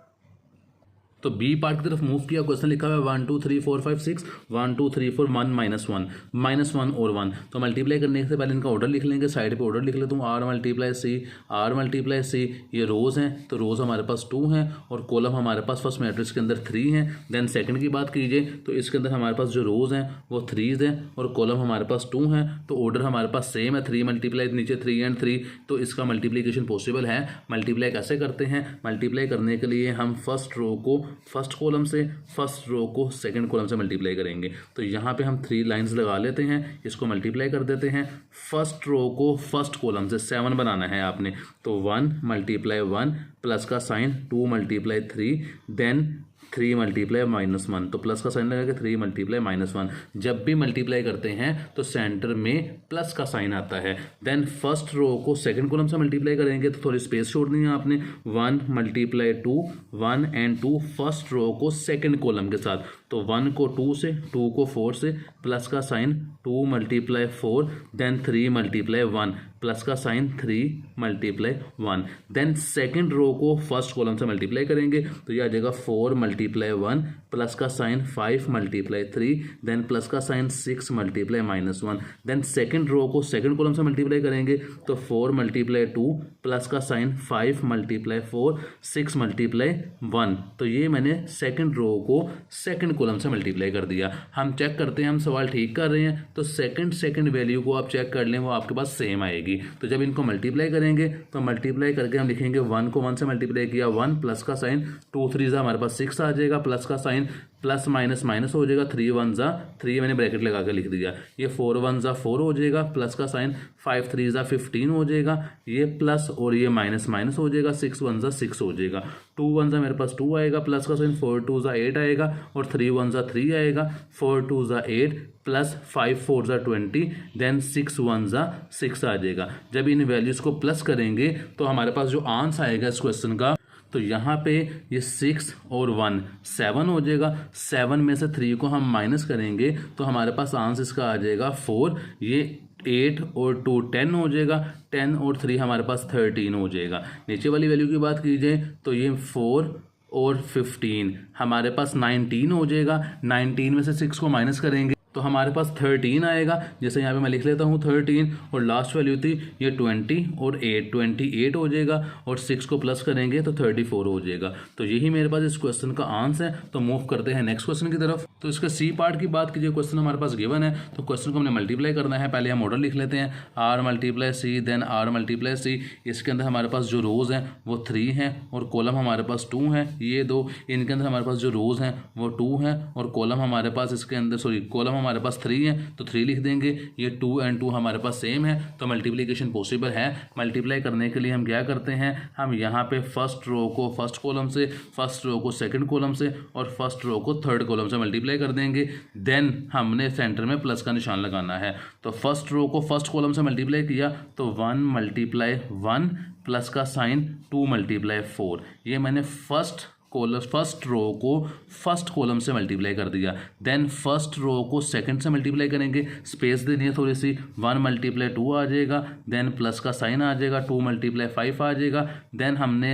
तो बी पार्ट की तरफ मूव किया। क्वेश्चन लिखा हुआ है 1 2 3 4 5 6 1 2 3 4 1 -1 और 1। तो मल्टीप्लाई करने से पहले इनका ऑर्डर लिख लेंगे। साइड पे ऑर्डर लिख लेता हूँ, आर मल्टीप्लाई सी। ये रोज हैं तो रोज हमारे पास 2 हैं और कॉलम हमारे पास फर्स्ट मैट्रिक्स के अंदर 3 हैं। देन सेकंड की बात कीजिए तो इसके अंदर हमारे पास जो रोज हैं वो 3 हैं और कॉलम हमारे पास 2 हैं। तो ऑर्डर हमारे पास सेम है, 3 मल्टीप्लाई नीचे 3 एंड 3। तो इसका मल्टीप्लीकेशन पॉसिबल है। मल्टीप्लाई कैसे करते हैं? मल्टीप्लाई करने के लिए हम फर्स्ट रो को फर्स्ट कॉलम से, फर्स्ट रो को सेकंड कॉलम से मल्टीप्लाई करेंगे। तो यहाँ पे हम 3 लाइंस लगा लेते हैं, इसको मल्टीप्लाई कर देते हैं। फर्स्ट रो को फर्स्ट कॉलम से 7 बनाना है आपने, तो 1 × 1 प्लस का साइन 2 × 3 देन 3 × -1, तो प्लस का साइन लगा के 3 × -1। जब भी मल्टीप्लाई करते हैं तो सेंटर में प्लस का साइन आता है। देन फर्स्ट रो को सेकंड कॉलम से मल्टीप्लाई करेंगे, तो थोड़ी स्पेस छोड़नी है आपने। 1 × 2 1 and 2 फर्स्ट रो को सेकंड कॉलम के साथ, तो 1 को 2 से, 2 को 4 से, प्लस का साइन 2 × 4 देन 3 × 1 प्लस का साइन 3 × 1। देन सेकंड रो को फर्स्ट कॉलम से मल्टीप्लाई करेंगे, तो यह आ जाएगा 4 × 1 प्लस का साइन 5 × 3 देन प्लस का साइन 6 × -1। देन सेकंड रो को सेकंड कॉलम से मल्टीप्लाई करेंगे, तो 4 × 2 प्लस का साइन 5 × 4 6 × 1। तो ये मैंने सेकंड रो को सेकंड कॉलम से मल्टीप्लाई कर दिया। हम चेक करते हैं हम सवाल ठीक कर रहे हैं, तो सेकंड वैल्यू को आप चेक कर लें, वो आपके पास सेम आएगी। तो जब इनको मल्टीप्लाई करेंगे तो मल्टीप्लाई करके हम लिखेंगे 1 को 1 से मल्टीप्लाई किया 1 प्लस का साइन 2 3 हमारे पास 6 आ जाएगा, प्लस का साइन प्लस माइनस माइनस हो जाएगा, 3 1 3 मैंने ब्रैकेट लगा के लिख दिया। ये 4 1 4 हो जाएगा, प्लस का साइन 5 3 15 हो जाएगा, ये प्लस और ये माइनस माइनस हो जाएगा, 6 1 6 हो जाएगा। 2 1 मेरे पास 2 आएगा, प्लस का साइन 4 2 8 आएगा और 3 1 3 आएगा, 4 2 8 प्लस 5 4 20 देन 6 1 6 आ जाएगा। जब इन वैल्यूज़ को प्लस करेंगे तो हमारे पास जो आंसर आएगा इस क्वेश्चन का, तो यहाँ पे ये 6 और 1 7 हो जाएगा। 7 में से 3 को हम माइनस करेंगे तो हमारे पास आंसर इसका आ जाएगा 4। ये 8 और 2 10 हो जाएगा, 10 और 3 हमारे पास 13 हो जाएगा। नीचे वाली वैल्यू की बात की जाए तो ये 4 और 15 हमारे पास 19 हो जाएगा। 19 में से 6 को माइनस करेंगे तो हमारे पास 13 आएगा। जैसे यहाँ पे मैं लिख लेता हूँ 13 और लास्ट वैल्यू थी ये 20 और 8 28 हो जाएगा और 6 को प्लस करेंगे तो 34 हो जाएगा। तो यही मेरे पास इस क्वेश्चन का आंसर है। तो मूव करते हैं नेक्स्ट क्वेश्चन की तरफ। तो इसका सी पार्ट की बात कीजिए, क्वेश्चन हमारे पास गिवन है तो क्वेश्चन को हमने मल्टीप्लाई करना है। पहले हम ऑर्डर लिख लेते हैं, r × c then r × c। इसके अंदर हमारे पास जो रोज़ हैं वो 3 हैं और कॉलम हमारे पास 2 हैं। ये दो, इनके अंदर हमारे पास जो रोज़ हैं वो 2 हैं और कॉलम हमारे पास इसके अंदर कॉलम हमारे पास 3 है तो 3 लिख देंगे। ये 2 और 2 हमारे पास सेम है तो मल्टीप्लिकेशन पॉसिबल है। मल्टीप्लाई करने के लिए हम क्या करते हैं, हम यहाँ पे फर्स्ट रो को फर्स्ट कॉलम से, फर्स्ट रो को सेकंड कॉलम से और फर्स्ट रो को थर्ड कॉलम से मल्टीप्लाई कर देंगे। देन हमने सेंटर में प्लस का निशान लगाना है। तो फर्स्ट रो को फर्स्ट कॉलम से मल्टीप्लाई किया तो 1 × 1 प्लस का साइन 2 × 4। ये मैंने फर्स्ट रो को फर्स्ट कॉलम से मल्टीप्लाई कर दिया। देन फर्स्ट रो को सेकंड से मल्टीप्लाई करेंगे, स्पेस देनी है थोड़ी सी, 1 × 2 आ जाएगा, देन प्लस का साइन आ जाएगा, 2 × 5 आ जाएगा। देन हमने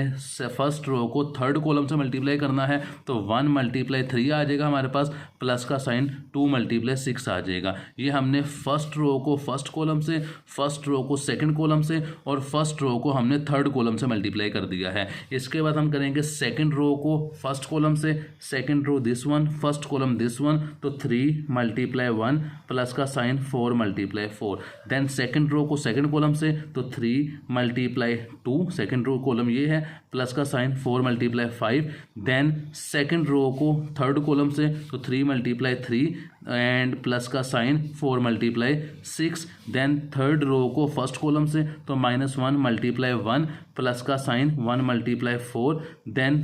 फर्स्ट रो को थर्ड कॉलम से मल्टीप्लाई करना है तो 1 × 3 आ जाएगा हमारे पास, प्लस का साइन 2 × 6 आ जाएगा। ये हमने फर्स्ट रो को फर्स्ट कॉलम से, फर्स्ट रो को सेकंड कॉलम से और फर्स्ट रो को हमने थर्ड कॉलम से मल्टीप्लाई कर दिया है। इसके बाद हम करेंगे सेकंड रो को फर्स्ट कॉलम से, second row this one, first column this one, तो 3 × 1 प्लस का साइन 4 × 4। देन सेकंड रो को सेकंड कॉलम से तो 3 × 2, सेकंड रो कॉलम ये है, प्लस का साइन 4 × 5। देन सेकंड रो को थर्ड कॉलम से तो 3 × 3 एंड प्लस का साइन 4 × 6। देन थर्ड रो को फर्स्ट कॉलम से तो -1 × 1 प्लस का साइन 1 × 4। देन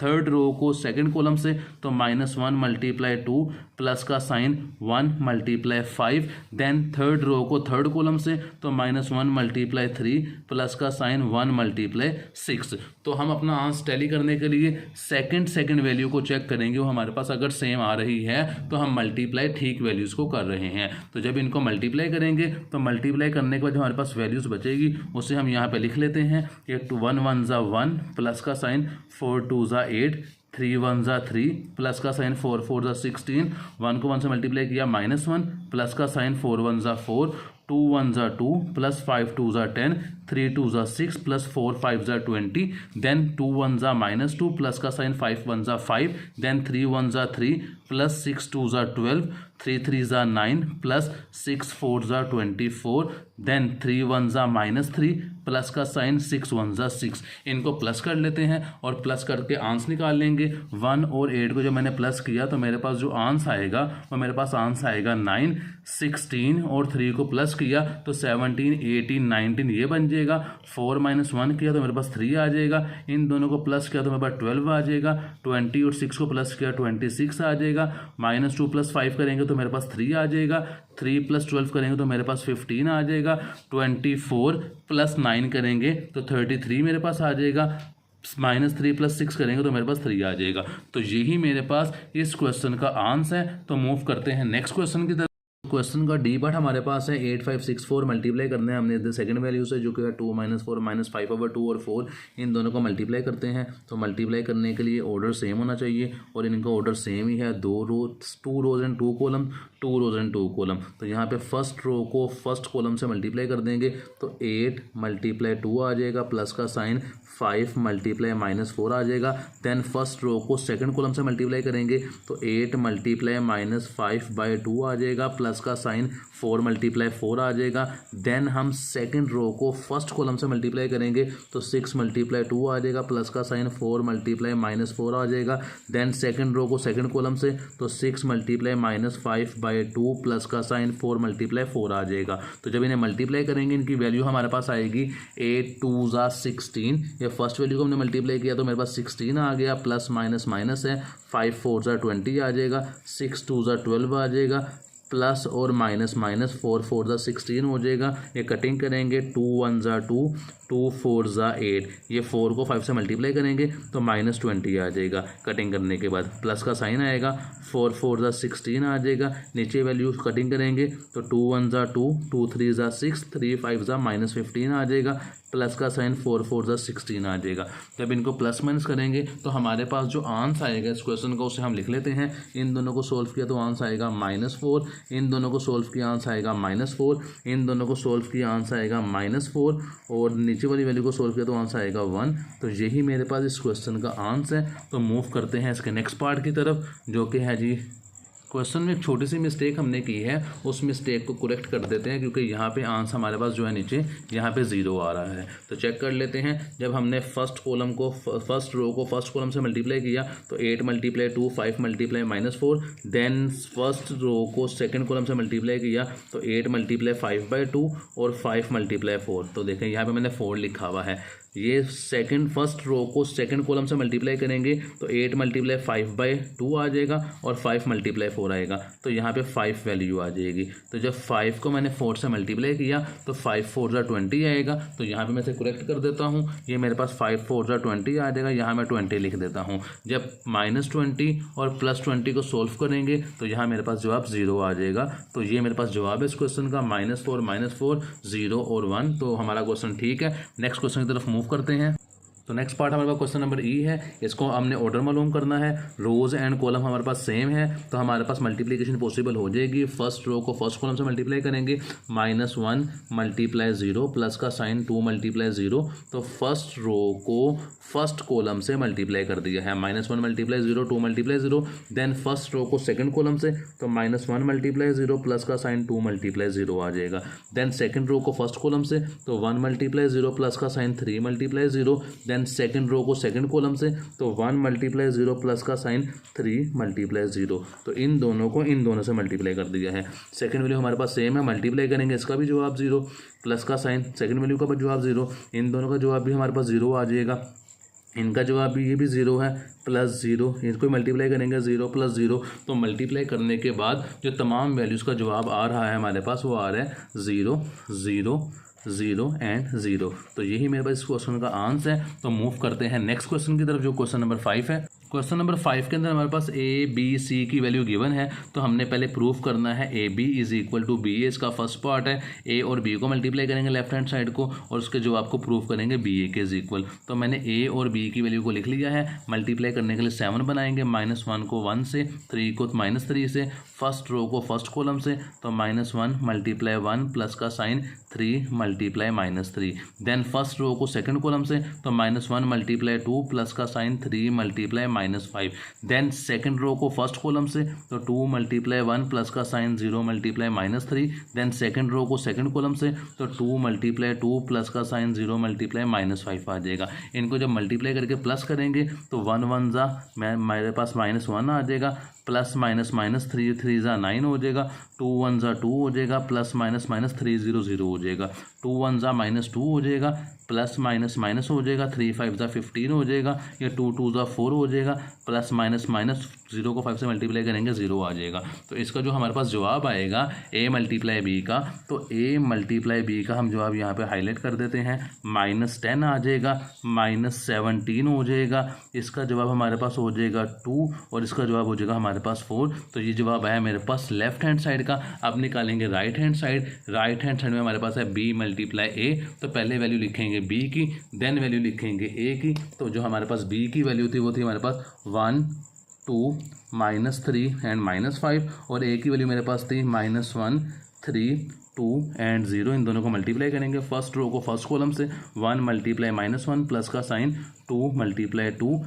थर्ड रो को सेकंड कॉलम से तो -1 × 2 प्लस का साइन 1 × 5। देन थर्ड रो को थर्ड कॉलम से तो -1 × 3 प्लस का साइन 1 × 6। तो हम अपना आंसर टैली करने के लिए सेकंड वैल्यू को चेक करेंगे, वो हमारे पास अगर सेम आ रही है तो हम मल्टीप्लाई ठीक वैल्यूज़ को कर रहे हैं। तो जब इनको मल्टीप्लाई करेंगे तो मल्टीप्लाई करने के बाद जो हमारे पास वैल्यूज़ बचेगी उसे हम यहाँ पे लिख लेते हैं। ये 1 1 1 प्लस का साइन 4 2 8, 3 1 3 प्लस का साइन 4 4 16, 1 को 1 से मल्टीप्लाई किया -1 प्लस का sign 4 1 4, 2 1 2 plus 5 2 10, 3 2 6 plus 4 5 20। Then 2 1 -2 plus का sign 5 1 5। Then 3 1 3 plus 6 2 12, 3 3 9 plus 6 4 24। Then 3 1 -3 plus का साइन 6 1 ज़ा 6, इनको प्लस कर लेते हैं और प्लस करके आंस निकाल लेंगे। 1 और 8 को जब मैंने प्लस किया तो मेरे पास जो आंस आएगा वो मेरे पास आंस आएगा 9। 16 और 3 को प्लस किया तो 17 18 19 ये बन जाएगा। 4 - 1 किया तो मेरे पास 3 आ जाएगा। इन दोनों को प्लस किया तो मेरे पास 12 आ जाएगा। 20 और 6 को प्लस किया 26 आ जाएगा। -2 + 5 करेंगे तो मेरे पास 3 आ जाएगा। 3 + 12 करेंगे तो मेरे पास 15 आ जाएगा। 24 + 9 करेंगे तो 33 मेरे पास आ जाएगा। -3 + 6 करेंगे तो मेरे पास 3 आ जाएगा। तो यही मेरे पास इस क्वेश्चन का आंसर है। तो मूव करते हैं नेक्स्ट क्वेश्चन की तरफ। क्वेश्चन का डी पार्ट हमारे पास है 8564 मल्टीप्लाई करने हैं हमने सेकंड वैल्यू से, जो कि है 2 - 4 - 5/2 और 4, इन दोनों को मल्टीप्लाई करते हैं। तो मल्टीप्लाई करने के लिए ऑर्डर सेम होना चाहिए और इनका ऑर्डर सेम ही है। 2 rows and 2 column, 2 rows and 2 column. तो यहाँ पे फर्स्ट रो को फर्स्ट कॉलम से मल्टीप्लाई कर देंगे तो 8 × 2 आ जाएगा, प्लस का साइन 5 × -4 आ जाएगा। देन फर्स्ट रो को सेकंड कॉलम से मल्टीप्लाई करेंगे तो 8 × -5/2 आ जाएगा, प्लस का साइन 4 × 4 आ जाएगा। देन हम सेकंड रो को फर्स्ट कॉलम से मल्टीप्लाई करेंगे तो 6 × 2 आ जाएगा, प्लस का साइन 4 × -4 आ जाएगा। देन सेकंड रो को सेकंड कॉलम से तो 6 × -5/2 प्लस का साइन 4 × 4 आ जाएगा। तो जब इन्हें मल्टीप्लाई करेंगे इनकी वैल्यू हमारे पास आएगी 8 2 ज़ा 16। ये फर्स्ट वैल्यू को हमने मल्टीप्लाई किया तो मेरे पास 16 आ गया, प्लस माइनस माइनस है, 5 4 ज़ा 20 आ जाएगा, 6 2 ज़ा 12 आ जाएगा, प्लस और माइनस माइनस 4 4 ज़ा 16 हो जाएगा। ये कटिंग करेंगे 2 1 ज़ा 2, 2 4 ज़ा 8, ये 4 को 5 से मल्टीप्लाई करेंगे तो -20 आ जाएगा। कटिंग करने के बाद प्लस का साइन आएगा, 4 4 ज़ा 16 आ जाएगा। नीचे वैल्यू कटिंग करेंगे तो 2 1 ज़ा 2, 2 3 ज़ा 6, 3 5 ज़ा -15 आ जाएगा, प्लस का साइन 4 4 ज़ा 16 आ जाएगा। जब इनको प्लस माइनस करेंगे तो हमारे पास जो आंसर आएगा इस क्वेश्चन का उसे हम लिख लेते हैं। इन दोनों को सोल्व किया तो आंसर आएगा -4, इन दोनों को सोल्व किया आंसर आएगा -4, इन दोनों को सोल्व किया आंसर आएगा -4, और नीचे वाली वैल्यू को सोल्व किया तो आंसर आएगा 1। तो यही मेरे पास इस क्वेश्चन का आंसर है। तो मूव करते हैं इसके नेक्स्ट पार्ट की तरफ, जो कि है जी क्वेश्चन में एक छोटी सी मिस्टेक हमने की है, उस मिस्टेक को करेक्ट कर देते हैं, क्योंकि यहाँ पे आंसर हमारे पास जो है नीचे यहाँ पे 0 आ रहा है। तो चेक कर लेते हैं। जब हमने फर्स्ट कॉलम को फर्स्ट रो को फर्स्ट कॉलम से मल्टीप्लाई किया तो 8 × 2 5 × -4। देन फर्स्ट रो को सेकंड कॉलम से मल्टीप्लाई किया तो 8 × 5/2 और 5 × 4। तो देखें यहाँ पे मैंने 4 लिखा हुआ है। ये फर्स्ट रो को सेकंड कॉलम से मल्टीप्लाई करेंगे तो 8 × 5/2 आ जाएगा और 5 × 4 आएगा। तो यहाँ पे 5 वैल्यू आ जाएगी। तो जब 5 को मैंने 4 से मल्टीप्लाई किया तो 5 4 ज़ा 20 आएगा। तो यहाँ पे मैं इसे करेक्ट कर देता हूँ। ये मेरे पास 5 4 ज़ा 20 आ जाएगा, यहाँ मैं 20 लिख देता हूँ। जब -20 और +20 को सोल्व करेंगे तो यहाँ मेरे पास जवाब 0 आ जाएगा। तो ये मेरे पास जवाब है इस क्वेश्चन का, -4 0 और 1। तो हमारा क्वेश्चन ठीक है। नेक्स्ट क्वेश्चन की तरफ मूव करते हैं। तो नेक्स्ट पार्ट हमारे पास क्वेश्चन नंबर ई है। इसको हमने ऑर्डर मालूम करना है। रोज एंड कॉलम हमारे पास सेम है तो हमारे पास मल्टीप्लिकेशन पॉसिबल हो जाएगी। फर्स्ट रो को फर्स्ट कॉलम से मल्टीप्लाई करेंगे, -1 × 0 प्लस का साइन 2 × 0। तो फर्स्ट रो को फर्स्ट कॉलम से मल्टीप्लाई कर दिया है, -1 × 0 2 × 0। देन फर्स्ट रो को सेकंड कॉलम से तो -1 × 0 प्लस का साइन 2 × 0 आ जाएगा। देन सेकंड रो को फर्स्ट कॉलम से तो 1 × 0 प्लस का साइन 3 × 0। देन सेकंड रो को सेकंड कॉलम से तो 1 × 0 प्लस का साइन 3 × 0। तो इन दोनों को इन दोनों से मल्टीप्लाई कर दिया है। सेकंड वैल्यू हमारे पास सेम है, मल्टीप्लाई करेंगे, इसका भी जवाब 0, प्लस का साइन सेकंड वैल्यू का भी जवाब 0, इन दोनों का जवाब भी हमारे पास 0 आ जाएगा। इनका जवाब भी ये भी 0 है, +0, इसको मल्टीप्लाई करेंगे 0 + 0। तो मल्टीप्लाई करने के बाद जो तमाम वैल्यूज़ का जवाब आ रहा है हमारे पास वो आ रहा है 0 0 0 एंड 0। तो यही मेरे पास इस क्वेश्चन का आंसर है। तो मूव करते हैं नेक्स्ट क्वेश्चन की तरफ, जो क्वेश्चन नंबर 5 है। क्वेश्चन नंबर 5 के अंदर हमारे पास A B C की वैल्यू गिवन है। तो हमने पहले प्रूफ करना है AB = BA। इसका फर्स्ट पार्ट है, A और B को मल्टीप्लाई करेंगे लेफ्ट हैंड साइड को और उसके जवाब को प्रूफ करेंगे BA के इक्वल। तो मैंने A और B की वैल्यू को लिख लिया है। मल्टीप्लाई करने के लिए 7 बनाएंगे, -1 को 1 से, 3 को -3 से, फर्स्ट रो को फर्स्ट कॉलम से तो -1 × 1 प्लस का साइन 3 × -3। देन फर्स्ट रो को सेकंड कॉलम से तो -1 × 2 प्लस का साइन 3 × -5। देन सेकंड रो को फर्स्ट कॉलम से, तो 2 × 1 प्लस का साइन 0 × -3। देन सेकंड रो को सेकंड कॉलम से, तो 2 × 2 प्लस का साइन 0 × -5 आ जाएगा। इनको जब मल्टीप्लाई करके प्लस करेंगे तो 1 1 जा मेरे पास -1 आ जाएगा, प्लस माइनस माइनस 3 3 जा 9 हो जाएगा, 2 1 जा 2 हो जाएगा, प्लस माइनस माइनस 3 0 0 हो जाएगा, 2 1 जा -2 हो जाएगा, प्लस माइनस माइनस हो जाएगा, 3 5 जा 15 हो जाएगा, या 2 2 जा 4 हो जाएगा, प्लस माइनस माइनस 0 को 5 से मल्टीप्लाई करेंगे 0 आ जाएगा। तो इसका जो हमारे पास जवाब आएगा a × b का, तो a × b का हम जवाब यहाँ पे हाईलाइट कर देते हैं, -10 आ जाएगा, -17 हो जाएगा, इसका जवाब हमारे पास हो जाएगा 2 और इसका जवाब हो जाएगा हमारे पास 4। तो ये जवाब आया मेरे पास लेफ्ट हैंड साइड का। अब निकालेंगे right hand side. Right hand side में हमारे पास है b × a, तो पहले वैल्यू लिखेंगे b की, देन वैल्यू लिखेंगे a की। तो जो हमारे पास b की वैल्यू थी वो थी हमारे पास 1 2 -3 एंड -5, और a की वैल्यू मेरे पास थी -1 3 2 एंड 0। इन दोनों को मल्टीप्लाई करेंगे, फर्स्ट रो को फर्स्ट कॉलम से 1 × -1 प्लस का साइन 2 × 2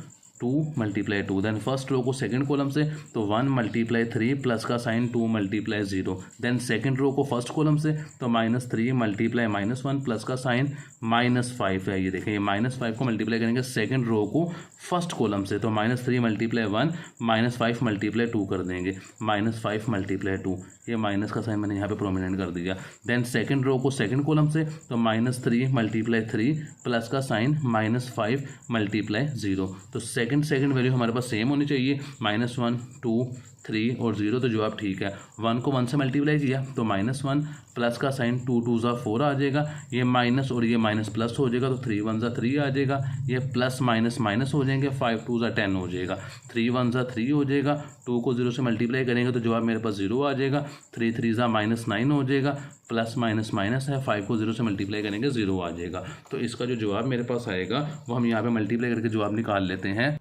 2 × 2। देन फर्स्ट रो को सेकंड कॉलम से, तो 1 × 3 प्लस का साइन 2 × 0। देन सेकंड रो को फर्स्ट कॉलम से, तो -3 × -1 प्लस का साइन -5 है। ये देखें, ये -5 को मल्टीप्लाई करेंगे सेकंड रो को फर्स्ट कॉलम से, तो -3 × 1 -5 × 2 कर देंगे, -5 × 2। ये माइनस का साइन मैंने यहाँ पे प्रोमिनेंट कर दिया। देन सेकंड रो को सेकंड कॉलम से, तो -3 × 3 प्लस का साइन -5 × 0। तो सेकंड वैल्यू हमारे पास सेम होनी चाहिए, -1 2 3 और 0। तो जवाब ठीक है। 1 को 1 से मल्टीप्लाई किया तो -1 प्लस का साइन 2 2 जा 4 आ जाएगा, ये माइनस और ये माइनस प्लस हो जाएगा, तो 3 1 जा 3 आ जाएगा, ये प्लस माइनस माइनस हो जाएंगे, 5 2 जा 10 हो जाएगा, 3 1 जा 3 हो जाएगा, 2 को 0 से मल्टीप्लाई करेंगे तो जवाब मेरे पास 0 आ जाएगा, 3 3 जा -9 हो जाएगा, प्लस माइनस माइनस है, 5 को 0 से मल्टीप्लाई करेंगे 0 आ जाएगा। तो इसका जो जवाब मेरे पास आएगा वो हम यहाँ पे मल्टीप्लाई करके जवाब निकाल लेते हैं।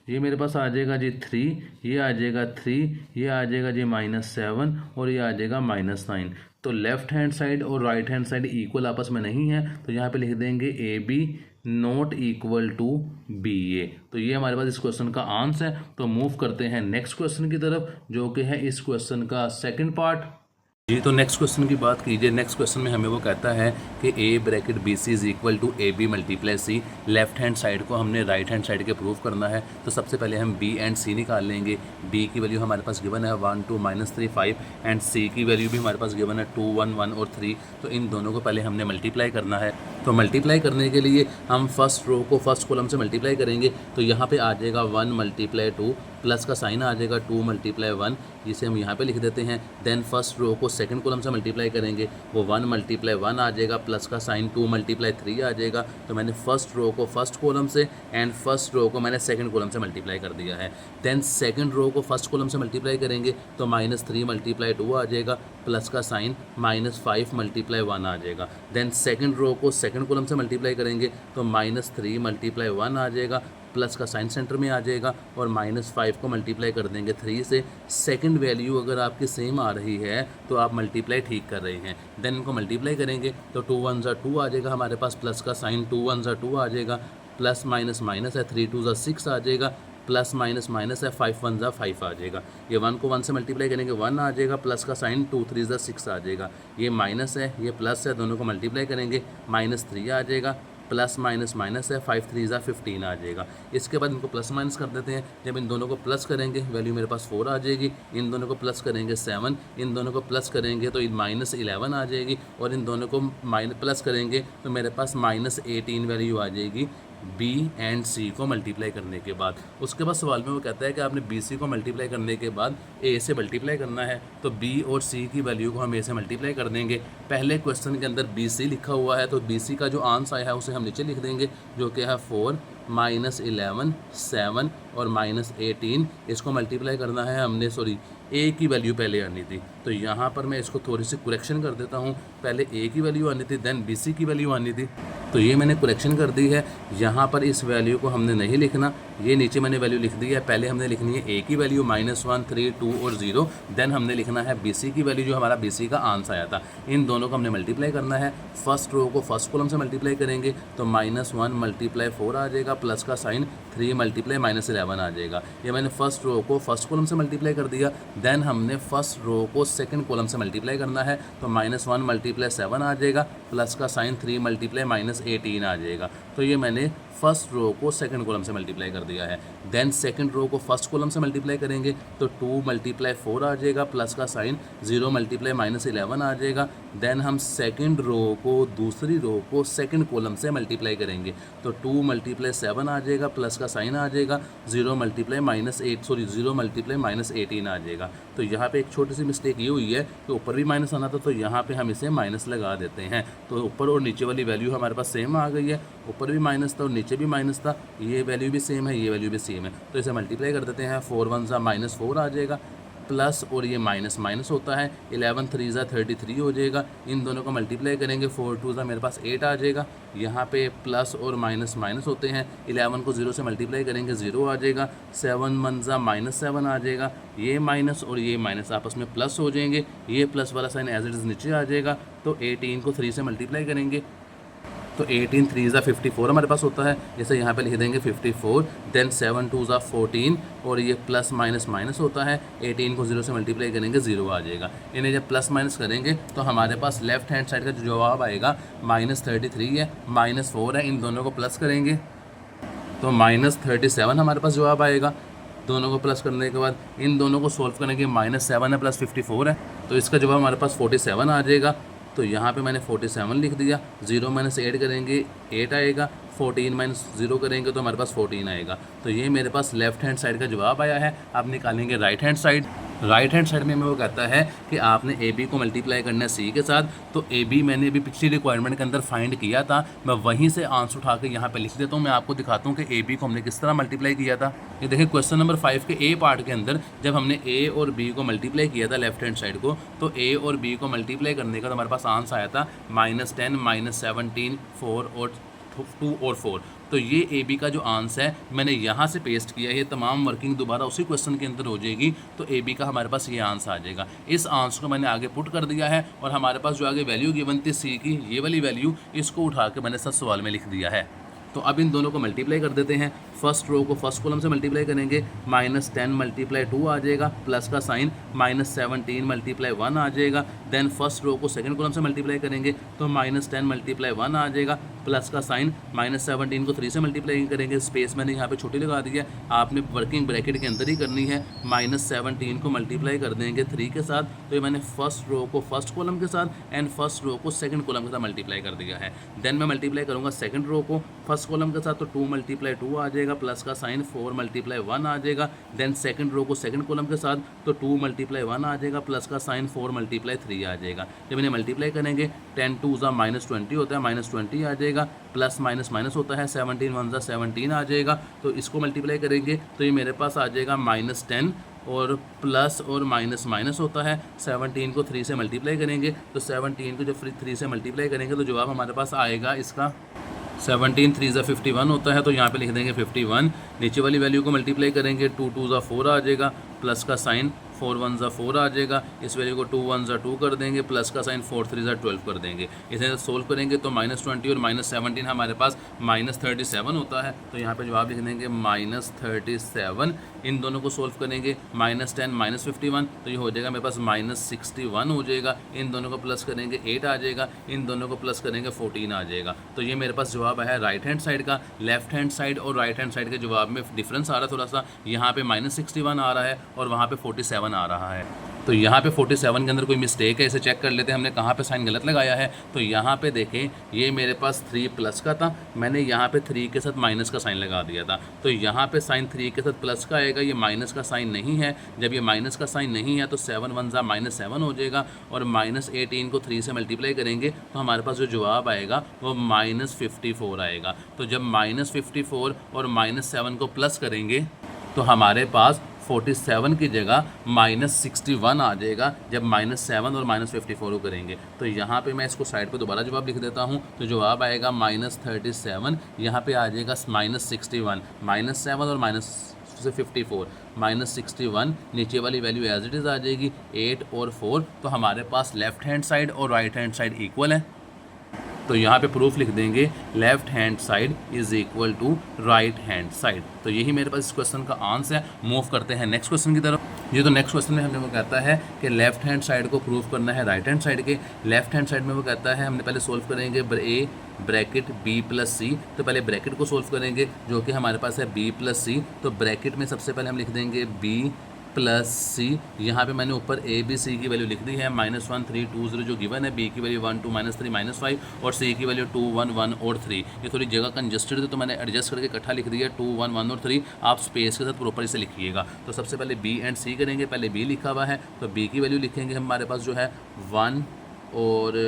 ये मेरे पास आ जाएगा जी 3, ये आ जाएगा 3, ये आ जाएगा जी -7 और ये आ जाएगा -9। तो लेफ्ट हैंड साइड और राइट हैंड साइड इक्वल आपस में नहीं है, तो यहाँ पे लिख देंगे AB not equal to BA। तो ये हमारे पास इस क्वेश्चन का आंसर है। तो मूव करते हैं नेक्स्ट क्वेश्चन की तरफ, जो कि है इस क्वेश्चन का सेकंड पार्ट जी। तो नेक्स्ट क्वेश्चन की बात कीजिए। नेक्स्ट क्वेश्चन में हमें वो कहता है कि A BC is equal to AB × C। Left hand side को हमने राइट हैंड साइड के प्रूव करना है। तो सबसे पहले हम B एंड C निकाल लेंगे। B की वैल्यू हमारे पास गिवन है 1 2 -3 5 एंड C की वैल्यू भी हमारे पास गिवन है 2 1 1 और 3। तो इन दोनों को पहले हमने मल्टीप्लाई करना है। तो मल्टीप्लाई करने के लिए हम फर्स्ट रो को फर्स्ट कॉलम से मल्टीप्लाई करेंगे। तो यहाँ पे आ जाएगा 1 × 2 प्लस का साइन आ जाएगा 2 × 1, जिसे हम यहाँ पे लिख देते हैं। देन फर्स्ट रो को सेकंड कॉलम से मल्टीप्लाई करेंगे, वो 1 × 1 आ जाएगा, प्लस का साइन 2 × 3 आ जाएगा। तो मैंने फर्स्ट रो को फर्स्ट कॉलम से एंड फर्स्ट रो को मैंने सेकंड कॉलम से मल्टीप्लाई कर दिया है। देन सेकंड रो को फर्स्ट कॉलम से मल्टीप्लाई करेंगे, तो -3 × 2 आ जाएगा, प्लस का साइन -5 × 1 आ जाएगा। देन सेकंड रो को सेकंड कॉलम से मल्टीप्लाई करेंगे, तो -3 × 1 आ जाएगा, प्लस का साइन सेंटर में आ जाएगा, और -5 को मल्टीप्लाई कर देंगे 3 से। सेकंड वैल्यू अगर आपकी सेम आ रही है तो आप मल्टीप्लाई ठीक कर रहे हैं। देन इनको मल्टीप्लाई करेंगे तो 2 1 जा 2 आ जाएगा हमारे पास, प्लस का साइन 2 1 जा 2 आ जाएगा, प्लस माइनस माइनस है 3 2 जा 6 आ जाएगा, प्लस माइनस माइनस है 5 1 जा 5 आ जाएगा। ये 1 को 1 से मल्टीप्लाई करेंगे 1 आ जाएगा, प्लस का साइन 2 3 जा 6 आ जाएगा। ये माइनस है, ये प्लस है, दोनों को मल्टीप्लाई करेंगे -3 आ जाएगा, प्लस माइनस माइनस है 5 3 जा 15 आ जाएगा। इसके बाद इनको प्लस माइनस कर देते हैं। जब इन दोनों को प्लस करेंगे वैल्यू मेरे पास 4 आ जाएगी, इन दोनों को प्लस करेंगे 7, इन दोनों को प्लस करेंगे तो -11 आ जाएगी, और इन दोनों को प्लस करेंगे तो मेरे पास -18 वैल्यू आ जाएगी B एंड C को मल्टीप्लाई करने के बाद। उसके बाद सवाल में वो कहता है कि आपने BC को मल्टीप्लाई करने के बाद A से मल्टीप्लाई करना है। तो B और C की वैल्यू को हम A से मल्टीप्लाई कर देंगे। पहले क्वेश्चन के अंदर BC लिखा हुआ है, तो BC का जो आंसर आया है उसे हम नीचे लिख देंगे, जो कि है 4 -11 7 और -18। इसको मल्टीप्लाई करना है हमने, सॉरी A की वैल्यू पहले आनी थी, तो यहाँ पर मैं इसको थोड़ी सी करेक्शन कर देता हूँ। पहले A की वैल्यू आनी थी, देन BC की वैल्यू आनी थी, तो ये मैंने करेक्शन कर दी है। यहाँ पर इस वैल्यू को हमने नहीं लिखना, ये नीचे मैंने वैल्यू लिख दी है। पहले हमने लिखनी है A की वैल्यू -1 3 2 और 0, देन हमने लिखना है BC की वैल्यू, जो हमारा BC का आंसर आया था। इन दोनों को हमने मल्टीप्लाई करना है। फर्स्ट रो को फर्स्ट कॉलम से मल्टीप्लाई करेंगे तो -1 × 4 आ जाएगा, प्लस का साइन 3 मल्टीप्लाई -11 आ जाएगा। ये मैंने फर्स्ट रो को फर्स्ट कॉलम से मल्टीप्लाई कर दिया, देन हमने फर्स्ट रो को सेकंड कॉलम से मल्टीप्लाई करना है, तो -1 मल्टीप्लाई 7 आ जाएगा, प्लस का साइन 3 मल्टीप्लाई -18 आ जाएगा। तो ये मैंने फर्स्ट रो को सेकंड कॉलम से मल्टीप्लाई कर दिया है। देन सेकंड रो को फर्स्ट कॉलम से मल्टीप्लाई करेंगे तो 2 मल्टीप्लाई 4 आ जाएगा, प्लस का साइन 0 मल्टीप्लाई -11 आ जाएगा। देन हम सेकंड रो को दूसरी रो को सेकंड कॉलम से मल्टीप्लाई करेंगे तो 2 मल्टीप्लाई 7 आ जाएगा, प्लस का साइन आ जाएगा, 0 मल्टीप्लाई -18 आ जाएगा। तो यहाँ पे एक छोटी सी मिस्टेक ये हुई है कि ऊपर भी माइनस आना था, तो यहाँ पे हम इसे माइनस लगा देते हैं। तो ऊपर और नीचे वाली वैल्यू हमारे पास सेम आ गई है, ऊपर भी माइनस था और नीचे भी माइनस था, ये वैल्यू भी सेम है, ये वैल्यू भी सेम है। तो इसे मल्टीप्लाई कर देते हैं, 4 1 -4 आ जाएगा, प्लस और ये माइनस माइनस होता है, 11 3 33 हो जाएगा। इन दोनों को मल्टीप्लाई करेंगे, 4 2 मेरे पास 8 आ जाएगा। यहाँ पे प्लस और माइनस माइनस होते हैं, 11 को 0 से मल्टीप्लाई करेंगे 0 आ जाएगा, 7 1 -7 आ जाएगा। ये माइनस और ये माइनस आपस में प्लस हो जाएंगे, ये प्लस वाला साइन एज इट इज़ नीचे आ जाएगा। तो 18 को 3 से मल्टीप्लाई करेंगे तो 18 3 54 हमारे पास होता है, जैसे यहाँ पे लिख देंगे 54। देन 7 2 14 और ये प्लस माइनस माइनस होता है, 18 को 0 से मल्टीप्लाई करेंगे 0 आ जाएगा। इन्हें जब प्लस माइनस करेंगे तो हमारे पास लेफ्ट हैंड साइड का जो जवाब आएगा -33 है, -4 है, इन दोनों को प्लस करेंगे तो -37 हमारे पास जवाब आएगा। दोनों को प्लस करने के बाद इन दोनों को सोल्व करने के -7 है प्लस 54 है, तो इसका जवाब हमारे पास 47 आ जाएगा। तो यहाँ पे मैंने 47 लिख दिया, 0 -8 करेंगे 8 आएगा, 14 -0 करेंगे तो हमारे पास 14 आएगा। तो ये मेरे पास लेफ्ट हैंड साइड का जवाब आया है। अब निकालेंगे right hand side. Right hand side में हमें वो कहता है कि आपने ए बी को मल्टीप्लाई करना है सी के साथ, तो ए बी मैंने अभी पिछली रिक्वायरमेंट के अंदर फाइंड किया था, मैं वहीं से आंसर उठा के यहाँ पे लिख देता हूँ। मैं आपको दिखाता हूँ कि ए बी को हमने किस तरह मल्टीप्लाई किया था। ये देखिए क्वेश्चन नंबर 5 के ए पार्ट के अंदर जब हमने ए और बी को मल्टीप्लाई किया था लेफ्ट हैंड साइड को, तो ए और बी को मल्टीप्लाई करने का तो हमारे पास आंसर आया था -10 -17 4 और 2 और 4। तो ये ए बी का जो आंसर है मैंने यहाँ से पेस्ट किया है, ये तमाम वर्किंग दोबारा उसी क्वेश्चन के अंदर हो जाएगी, तो ए बी का हमारे पास ये आंसर आ जाएगा। इस आंसर को मैंने आगे पुट कर दिया है और हमारे पास जो आगे वैल्यू गिवन थी सी की, ये वाली वैल्यू, इसको उठा के मैंने सब सवाल में लिख दिया है। तो अब इन दोनों को मल्टीप्लाई कर देते हैं। फर्स्ट रो को फर्स्ट कॉलम से मल्टीप्लाई करेंगे, -10 मल्टीप्लाई 2 आ जाएगा, प्लस का साइन -17 मल्टीप्लाई 1 आ जाएगा। देन फर्स्ट रो को सेकंड कॉलम से मल्टीप्लाई करेंगे तो -10 मल्टीप्लाई 1 आ जाएगा, प्लस का साइन -17 को 3 से मल्टीप्लाई करेंगे, स्पेस मैंने यहाँ पे छोटी लगा दी है, आपने वर्किंग ब्रैकेट के अंदर ही करनी है। -17 को मल्टीप्लाई कर देंगे 3 के साथ, तो ये मैंने फर्स्ट रो को फर्स्ट कॉलम के साथ एंड फर्स्ट रो को सेकंड कॉलम के साथ मल्टीप्लाई कर दिया है। देन मैं मल्टीप्लाई करूँगा सेकंड रो को फर्स्ट कॉलम के साथ, तो 2 मल्टीप्लाई 2 आ जाएगा, प्लस का साइन 4 मल्टीप्लाई 1 आ जाएगा। देन सेकंड रो को सेकंड कॉलम के साथ, तो 2 मल्टीप्लाई 1 आ जाएगा, प्लस का साइन 4 मल्टीप्लाई 3 आ जाएगा। जब इन्हें मल्टीप्लाई करेंगे 10 2 -20 होता है, -20 आ जाएगा, प्लस माइनस माइनस होता है, 17 1 17 आ जाएगा। तो इसको मल्टीप्लाई करेंगे तो ये मेरे पास आ जाएगा -10 और प्लस और माइनस माइनस होता है। 17 को 3 से मल्टीप्लाई करेंगे तो 17 को जब 3 से मल्टीप्लाई करेंगे तो जवाब हमारे पास आएगा इसका 17 3 51 होता है, तो यहाँ पे लिख देंगे 51। नीचे वाली वैल्यू को मल्टीप्लाई करेंगे 2 2 4 आ जाएगा, प्लस का साइन 4 1 4 आ जाएगा। इस वैल्यू को 2 1 2 कर देंगे, प्लस का साइन 4 3 12 कर देंगे। इसे सोल्व करेंगे तो -20 और -17 हमारे पास -37 होता है, तो यहाँ पे जवाब लिख देंगे -37। इन दोनों को सोल्व करेंगे -10 -51, तो ये हो जाएगा मेरे पास -61 हो जाएगा। इन दोनों को प्लस करेंगे 8 आ जाएगा, इन दोनों को प्लस करेंगे 14 आ जाएगा। तो ये मेरे पास जवाब है राइट हैंड साइड का। लेफ्ट हैंड साइड और राइट हैंड साइड के जवाब में डिफरेंस आ रहा है थोड़ा सा, यहाँ पे -61 आ रहा है और वहाँ पे 47 आ रहा है। तो यहाँ पे 47 के अंदर कोई मिस्टेक है, इसे चेक कर लेते हैं हमने कहाँ पे साइन गलत लगाया है। तो यहाँ पे देखें, ये मेरे पास 3 प्लस का था, मैंने यहाँ पे 3 के साथ माइनस का साइन लगा दिया था, तो यहाँ पे साइन 3 के साथ प्लस का आएगा, ये माइनस का साइन नहीं है। जब ये माइनस का साइन नहीं है तो 7 1 -7 हो जाएगा और -18 को 3 से मल्टीप्लाई करेंगे तो हमारे पास जो जवाब आएगा वो -54 आएगा। तो जब -54 और -7 को प्लस करेंगे तो हमारे पास 47 की जगह -61 आ जाएगा जब -7 और -54 को करेंगे। तो यहाँ पे मैं इसको साइड पे दोबारा जवाब लिख देता हूँ, तो जवाब आएगा -37, यहाँ पे आ जाएगा -61, -7 और -54, -61, नीचे वाली वैल्यू एज इट इज़ आ जाएगी 8 और 4। तो हमारे पास लेफ्ट हैंड साइड और राइट हैंड साइड इक्वल है। तो यहाँ पे प्रूफ लिख देंगे left hand side is equal to right hand side. तो यही मेरे पास इस क्वेश्चन का आंसर है। मूव करते हैं नेक्स्ट क्वेश्चन की तरफ। ये तो नेक्स्ट क्वेश्चन में हमें वो कहता है कि लेफ्ट हैंड साइड को प्रूफ करना है राइट हैंड साइड के। लेफ्ट हैंड साइड में वो कहता है हमने पहले सोल्व करेंगे ए ब्रैकेट बी प्लस सी। तो पहले ब्रैकेट को सोल्व करेंगे जो कि हमारे पास है बी प्लस सी। तो ब्रैकेट में सबसे पहले हम लिख देंगे बी प्लस सी। यहाँ पे मैंने ऊपर ए बी सी की वैल्यू लिख दी है -1 3 2 0 जो गिवन है, बी की वैल्यू 1 2 -3 -5 और सी की वैल्यू 2 1 1 और 3। ये थोड़ी जगह कंजस्टेड है तो मैंने एडजस्ट करके इकट्ठा लिख दिया 2 1 1 और 3। आप स्पेस के साथ प्रॉपर इसे लिखिएगा। तो सबसे पहले बी एंड सी करेंगे। पहले बी लिखा हुआ है तो बी की वैल्यू लिखेंगे हमारे पास जो है 1 और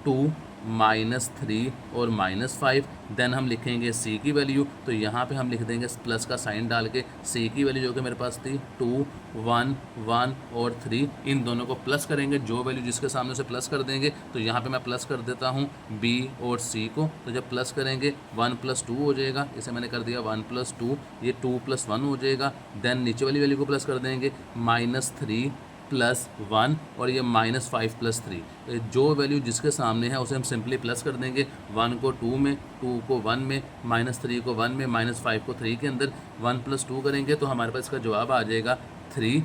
2 -3 और -5। देन हम लिखेंगे सी की वैल्यू। तो यहाँ पे हम लिख देंगे प्लस का साइन डाल के सी की वैल्यू जो कि मेरे पास थी 2 1 1 और 3। इन दोनों को प्लस करेंगे, जो वैल्यू जिसके सामने से प्लस कर देंगे। तो यहाँ पे मैं प्लस कर देता हूँ बी और सी को। तो जब प्लस करेंगे 1 + 2 हो जाएगा, इसे मैंने कर दिया 1 + 2, ये 2 + 1 हो जाएगा। देन नीचे वाली वैल्यू को प्लस कर देंगे -3 + 1 और ये -5 + 3। जो वैल्यू जिसके सामने है उसे हम सिंपली प्लस कर देंगे। 1 को 2 में, 2 को 1 में, -3 को 1 में, -5 को 3 के अंदर। 1 + 2 करेंगे तो हमारे पास इसका जवाब आ जाएगा 3।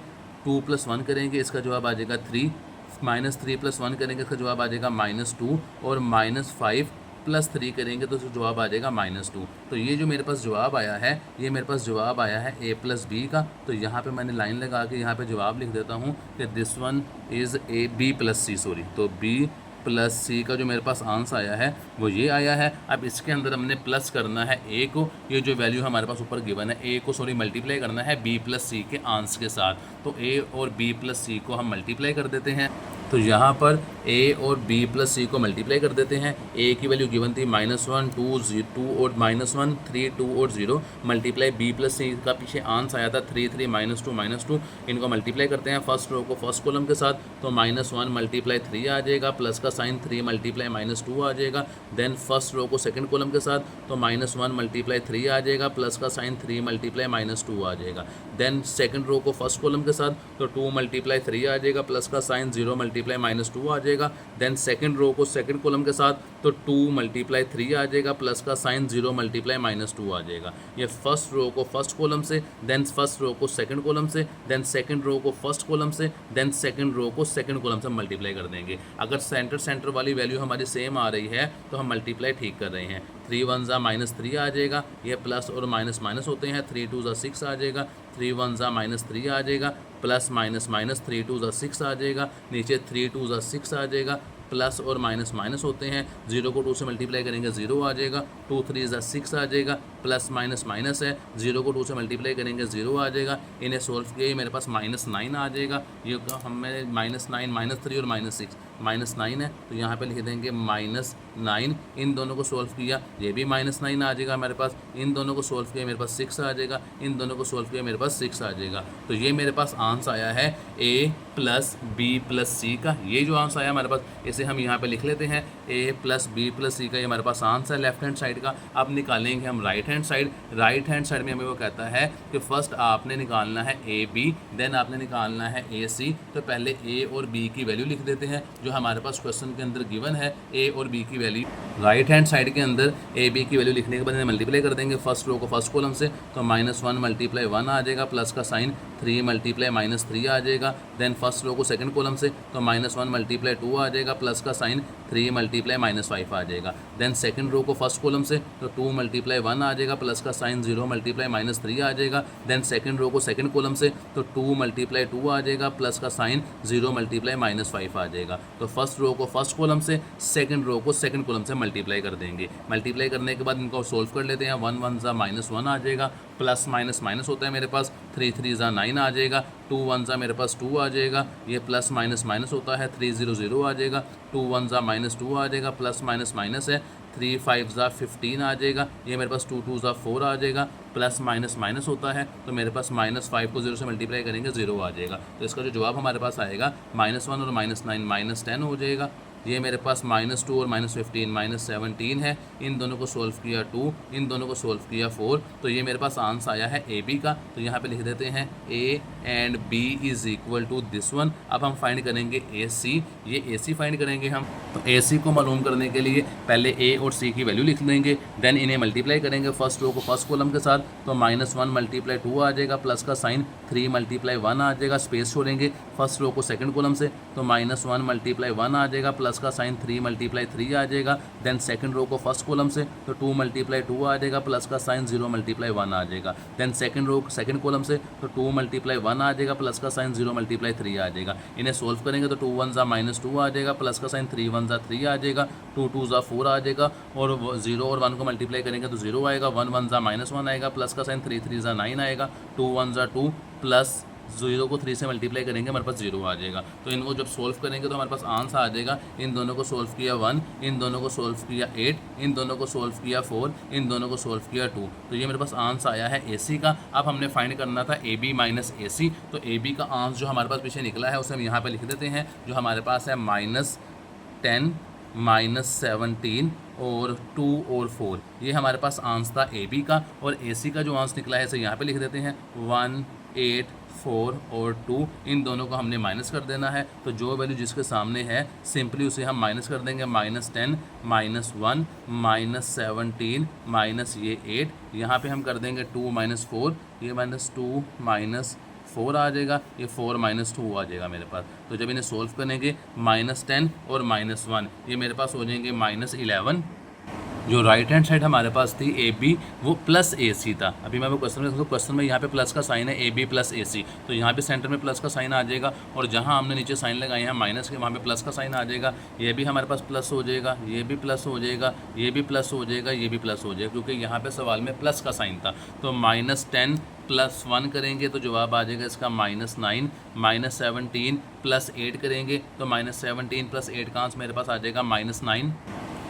2 + 1 करेंगे इसका जवाब आ जाएगा 3। -3 + 1 करेंगे इसका जवाब आ जाएगा -2 और -5 + 3 करेंगे तो जवाब आ जाएगा -2। तो ये जो मेरे पास जवाब आया है, ये मेरे पास जवाब आया है a + b का। तो यहाँ पे मैंने लाइन लगा के यहाँ पे जवाब लिख देता हूँ कि this one is a b + c sorry. तो b + c का जो मेरे पास आंसर आया है वो ये आया है। अब इसके अंदर हमने प्लस करना है a को, ये जो वैल्यू हमारे पास ऊपर गिवन है a को सॉरी मल्टीप्लाई करना है b + c के आंसर के साथ। तो a और b + c को हम मल्टीप्लाई कर देते हैं। तो यहाँ पर a और b + c को मल्टीप्लाई कर देते हैं। a की वैल्यू गिवन थी -1 2 2 और -1 3 2 और 0 मल्टीप्लाई b + c का पीछे आंसर आया था 3 3 -2 -2। इनको मल्टीप्लाई करते हैं फर्स्ट रो को फर्स्ट कॉलम के साथ। तो -1 × 3 आ जाएगा, प्लस का साइन 3 × -2 आ जाएगा। देन फर्स्ट रो को सेकंड कॉलम के साथ तो -1 × 3 आ जाएगा, प्लस का साइन 3 × -2 आ जाएगा। देन सेकंड रो को फर्स्ट कॉलम के साथ तो 2 × 3 आ जाएगा, प्लस का साइन 0 × -2 आ जाएगा। देन सेकंड रो को सेकंड कॉलम के साथ तो 2 × 3 आ जाएगा, प्लस का साइन 0 × -2 आ जाएगा। ये फर्स्ट रो को फर्स्ट कॉलम से, देन फर्स्ट रो को सेकंड कॉलम से, देन सेकंड रो को फर्स्ट कॉलम से, देन सेकंड रो को सेकंड कॉलम से मल्टीप्लाई कर देंगे। अगर सेंटर वाली वैल्यू हमारी सेम आ रही है तो हम मल्टीप्लाई ठीक कर रहे हैं। 3 1 -3 आ जाएगा, ये प्लस और माइनस माइनस होते हैं। 3 2 6 आ जाएगा, 3 1 -3 आ जाएगा, प्लस माइनस माइनस 3 2 6 आ जाएगा, नीचे 3 2 6 आ जाएगा, प्लस और माइनस माइनस होते हैं। 0 को 2 से मल्टीप्लाई करेंगे 0 आ जाएगा, 2 3 6 आ जाएगा, प्लस माइनस माइनस है, 0 को 2 से मल्टीप्लाई करेंगे 0 आ जाएगा। इन्हें सोल्व किए मेरे पास -9 आ जाएगा। ये हमें -9 -3 और -6 -9 है तो यहाँ पे लिख देंगे -9। इन दोनों को सोल्व किया, ये भी -9 आ जाएगा मेरे पास। इन दोनों को सोल्व किया मेरे पास 6 आ जाएगा, इन दोनों को सोल्व किया मेरे पास 6 आ जाएगा। तो ये मेरे पास आंसर आया है a + b + c का। ये जो आंसर आया हमारे पास इसे हम यहाँ पे लिख लेते हैं a + b + c का। ये हमारे पास आंसर है लेफ्ट हैंड साइड का। अब निकालेंगे हम right hand side. Right hand side में हमें वो कहता है कि फर्स्ट आपने निकालना है a b, देन आपने निकालना है a c। तो पहले a और b की वैल्यू लिख देते हैं जो हमारे पास क्वेश्चन के अंदर गिवन है। a और b की वैल्यू राइट हैंड साइड के अंदर a b की वैल्यू लिखने के बाद मल्टीप्लाई कर देंगे फर्स्ट रो को फर्स्ट कॉलम से। तो -1 × 1 आ जाएगा, प्लस का साइन 3 × -3 आ जाएगा। देन फर्स्ट रो को सेकंड कॉलम से तो -1 × 2 आ जाएगा, प्लस का साइन 3 × -5 आ जाएगा। देन सेकंड रो को फर्स्ट कॉलम से तो 2 × 1 आ जाएगा, प्लस का साइन 0 × -3 आ जाएगा। देन सेकंड रो को सेकंड कॉलम से तो 2 × 2 आ जाएगा, प्लस का साइन 0 × -5 आ जाएगा। तो फर्स्ट रो को फर्स्ट कॉलम से, सेकंड रो को सेकंड कॉलम से मल्टीप्लाई कर देंगे। मल्टीप्लाई करने के बाद इनको सोल्व कर लेते हैं। 1 1 -1 आ जाएगा, प्लस माइनस माइनस होता है मेरे पास। 3 3 9 आ जाएगा, 2 1 मेरे पास 2 आ जाएगा, ये प्लस माइनस माइनस होता है। 3 0 0 आ जाएगा, 2 1 -2 आ जाएगा, प्लस माइनस माइनस है। 3 5 15 आ जाएगा, ये मेरे पास 2 2 4 आ जाएगा, प्लस माइनस माइनस होता है। तो मेरे पास -5 को 0 से मल्टीप्लाई करेंगे 0 आ जाएगा। तो इसका जो जवाब हमारे पास आएगा -1 और -9 -10 हो जाएगा। ये मेरे पास -2 और -15 -17 है। इन दोनों को सोल्व किया 2, इन दोनों को सोल्व किया 4, तो ये मेरे पास आंसर आया है ए बी का। तो यहाँ पे लिख देते हैं A and B is equal to this one. अब हम फाइंड करेंगे ए सी, ये ए सी फाइंड करेंगे हम। तो ए सी को मालूम करने के लिए पहले ए और सी की वैल्यू लिख देंगे, देन इन्हें मल्टीप्लाई करेंगे फर्स्ट रो को फर्स्ट कॉलम के साथ। तो -1 मल्टीप्लाई 2 आ जाएगा, प्लस का साइन 3 मल्टीप्लाई 1 आ जाएगा, स्पेस छोड़ेंगे फर्स्ट रो को सेकंड कॉलम से। तो -1 मल्टीप्लाई 1 आ जाएगा, प्लस का साइन 3 मल्टीप्लाई 3 आ जाएगा। देन सेकंड रो को फर्स्ट कॉलम से, तो 2 मल्टीप्लाई 2 आ जाएगा, प्लस का साइन 0 मल्टीप्लाई 1 आ जाएगा। Then second row second column से, तो 2 मल्टीप्लाई 1 आ जाएगा, प्लस का साइन 0 मल्टीप्लाई 3 आ जाएगा। इन्हें सोल्व करेंगे तो 2 1 ज़ा -2 आ जाएगा, प्लस का साइन 3 1 ज़ा 3 आ जाएगा, 2 2 ज़ा 4 आ जाएगा, और 0 और 1 को मल्टीप्लाई करेंगे तो 0 आएगा, 1 1 ज़ा -1 आएगा, प्लस का साइन 3 3 ज़ा 9 आएगा, 2 1 ज़ा 2, प्लस 0 को 3 से मल्टीप्लाई करेंगे हमारे पास 0 आ जाएगा। तो इनको जब सोल्व करेंगे तो हमारे पास आंसर आ जाएगा। इन दोनों को सोल्व किया 1, इन दोनों को सोल्व किया 8, इन दोनों को सोल्व किया 4, इन दोनों को सोल्व किया 2। तो ये मेरे पास आंसर आया है ए सी का। अब हमने फाइंड करना था ए बी माइनस ए सी। तो ए बी का आंसर जो हमारे पास पीछे निकला है उसे हम यहाँ पर लिख देते हैं। जो हमारे पास है -10 -17 और 2 और 4, ये हमारे पास आंसर था ए बी का। और ए सी का जो आंसर निकला है इसे यहाँ पे लिख देते हैं 1 8 4 और 2, इन दोनों को हमने माइनस कर देना है। तो जो वैल्यू जिसके सामने है सिंपली उसे हम माइनस कर देंगे। -10 -1 -17 माइनस ये 8, यहाँ पे हम कर देंगे 2 -4, ये -2 -4 आ जाएगा, ये 4 -2 आ जाएगा मेरे पास। तो जब इन्हें सोल्व करेंगे -10 और -1, ये मेरे पास हो जाएंगे -11। जो राइट हैंड साइड हमारे पास थी ए बी, वो प्लस ए सी था। अभी मैं वो क्वेश्चन में यहाँ पे प्लस का साइन है ए बी प्लस ए सी, तो यहाँ पे सेंटर में प्लस का साइन आ जाएगा, और जहाँ हमने नीचे साइन लगाए हैं माइनस के वहाँ पे प्लस का साइन आ जाएगा। ये भी हमारे पास प्लस हो जाएगा, ये भी प्लस हो जाएगा, ये भी प्लस हो जाएगा, ये भी प्लस हो जाएगा, क्योंकि यहाँ पे सवाल में प्लस का साइन था। तो -10 + 1 करेंगे तो जवाब आ जाएगा इसका -9, -17 + 8 करेंगे तो -17 + 8 का आंसर मेरे पास आ जाएगा -9।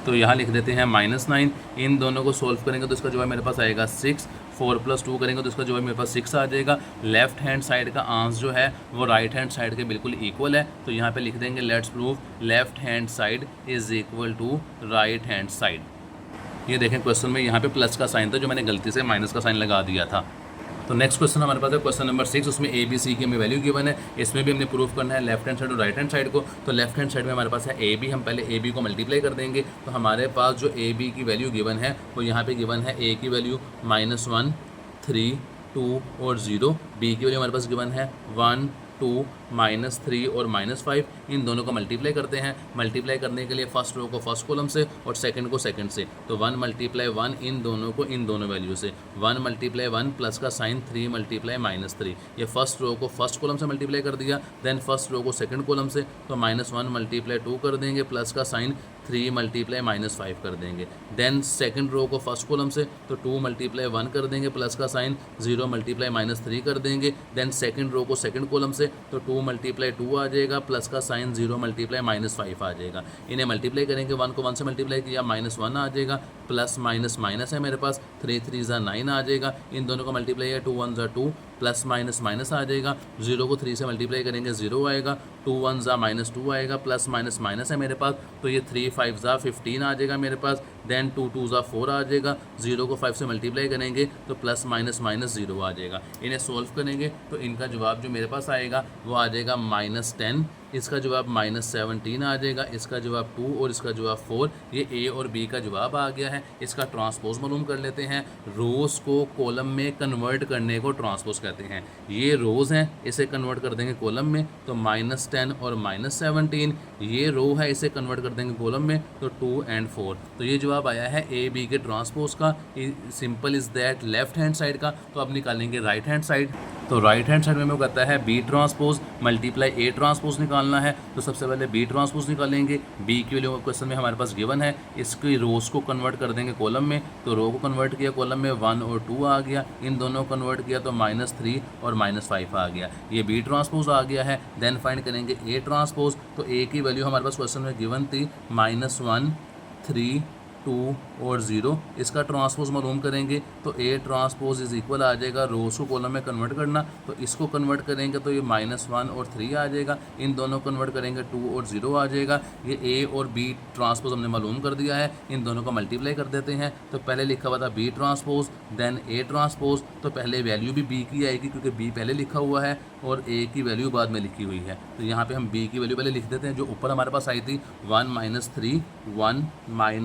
तो यहाँ लिख देते हैं -9। इन दोनों को सोल्व करेंगे तो इसका जवाब मेरे पास आएगा 6। 4 + 2 करेंगे तो इसका जवाब मेरे पास 6 आ जाएगा। लेफ्ट हैंड साइड का आंसर जो है वो राइट हैंड साइड के बिल्कुल इक्वल है। तो यहाँ पे लिख देंगे let's prove left hand side is equal to right hand side. ये देखें क्वेश्चन में यहाँ पे प्लस का साइन था, जो मैंने गलती से माइनस का साइन लगा दिया था। तो नेक्स्ट क्वेश्चन हमारे पास है क्वेश्चन नंबर 6। उसमें ए बी सी की हमें वैल्यू गिवन है। इसमें भी हमने प्रूफ करना है लेफ्ट हैंड साइड और राइट हैंड साइड को। तो लेफ्ट हैंड साइड में हमारे पास है ए बी, हम पहले ए बी को मल्टीप्लाई कर देंगे। तो हमारे पास जो ए बी की वैल्यू गिवन है वो यहाँ पे गिवन है ए की वैल्यू -1 3 2 और 0, बी की वैल्यू हमारे पास गिवन है 1 2 -3 और -5। इन दोनों को मल्टीप्लाई करते हैं। मल्टीप्लाई करने के लिए फर्स्ट रो को फर्स्ट कॉलम से और सेकंड को सेकंड से। तो 1 × 1 इन दोनों को इन दोनों वैल्यू से, 1 × 1 प्लस का साइन 3 × -3। ये फर्स्ट रो को फर्स्ट कॉलम से मल्टीप्लाई कर दिया, देन फर्स्ट रो को सेकंड कॉलम से। तो -1 × 2 कर देंगे, प्लस का साइन 3 × -5 कर देंगे। देन सेकंड रो को फर्स्ट कॉलम से, तो 2 × 1 कर देंगे, प्लस का साइन 0 × -3 कर देंगे। देन सेकंड रो को सेकंड कॉलम से, तो 2 × 2 आ जाएगा, प्लस का साइन 0 × -5 आ जाएगा। इन्हें मल्टीप्लाई करेंगे, 1 को 1 से मल्टीप्लाई किया -1 आ जाएगा, प्लस माइनस माइनस है मेरे पास, 3 3 ज़ा 9 आ जाएगा। इन दोनों को मल्टीप्लाई है, 2 1 ज़ा 2, प्लस माइनस माइनस आ जाएगा। 0 को 3 से मल्टीप्लाई करेंगे 0 आएगा, 2 1 ज़ा -2 आएगा, प्लस माइनस माइनस है मेरे पास। तो ये 3 5 ज़ा 15 आ जाएगा मेरे पास। देन 2 2 ज़ा 4 आ जाएगा। 0 को 5 से मल्टीप्लाई करेंगे तो प्लस माइनस माइनस 0 आ जाएगा। इन्हें सोल्व करेंगे तो इनका जवाब जो मेरे पास आएगा वो आ जाएगा -10, इसका जवाब -17 आ जाएगा, इसका जवाब 2 और इसका जवाब 4। ये ए और बी का जवाब आ गया है। इसका ट्रांसपोज मालूम कर लेते हैं। रोज़ को कॉलम में कन्वर्ट करने को ट्रांसपोज कहते हैं। ये रोज़ हैं, इसे कन्वर्ट कर देंगे कॉलम में तो -10 और -17। ये रो है, इसे कन्वर्ट कर देंगे कॉलम में तो 2 और 4। तो ये जवाब आया है ए बी के ट्रांसपोज का। Simple is that left hand side का। तो अब निकालेंगे राइट हैंड साइड। तो राइट हैंड साइड में हमें कहता है B transpose multiply A transpose निकालना है। तो सबसे पहले बी ट्रांसपोज निकालेंगे। बी की वैल्यू क्वेश्चन में हमारे पास गिवन है, इसकी रोज़ को कन्वर्ट कर देंगे कॉलम में। तो रो को कन्वर्ट किया कॉलम में, 1 और 2 आ गया। इन दोनों को कन्वर्ट किया तो -3 और -5 आ गया। ये बी ट्रांसपोज आ गया है। देन फाइंड करेंगे ए ट्रांसपोज। तो ए की वैल्यू हमारे पास क्वेश्चन में गिवन थी -1 3 2 और 0, इसका ट्रांसपोज मालूम करेंगे तो A ट्रांसपोज इज इक्वल आ जाएगा, रोज़ को कॉलम में कन्वर्ट करना, तो इसको कन्वर्ट करेंगे तो ये -1 और 3 आ जाएगा, इन दोनों कन्वर्ट करेंगे 2 और 0 आ जाएगा। ये A और B ट्रांसपोज हमने मालूम कर दिया है, इन दोनों को मल्टीप्लाई कर देते हैं। तो पहले लिखा हुआ था B transpose then A transpose, तो पहले वैल्यू भी B की आएगी क्योंकि B पहले लिखा हुआ है और A की वैल्यू बाद में लिखी हुई है। तो यहाँ पे हम B की वैल्यू पहले लिख देते हैं जो ऊपर हमारे पास आई थी 1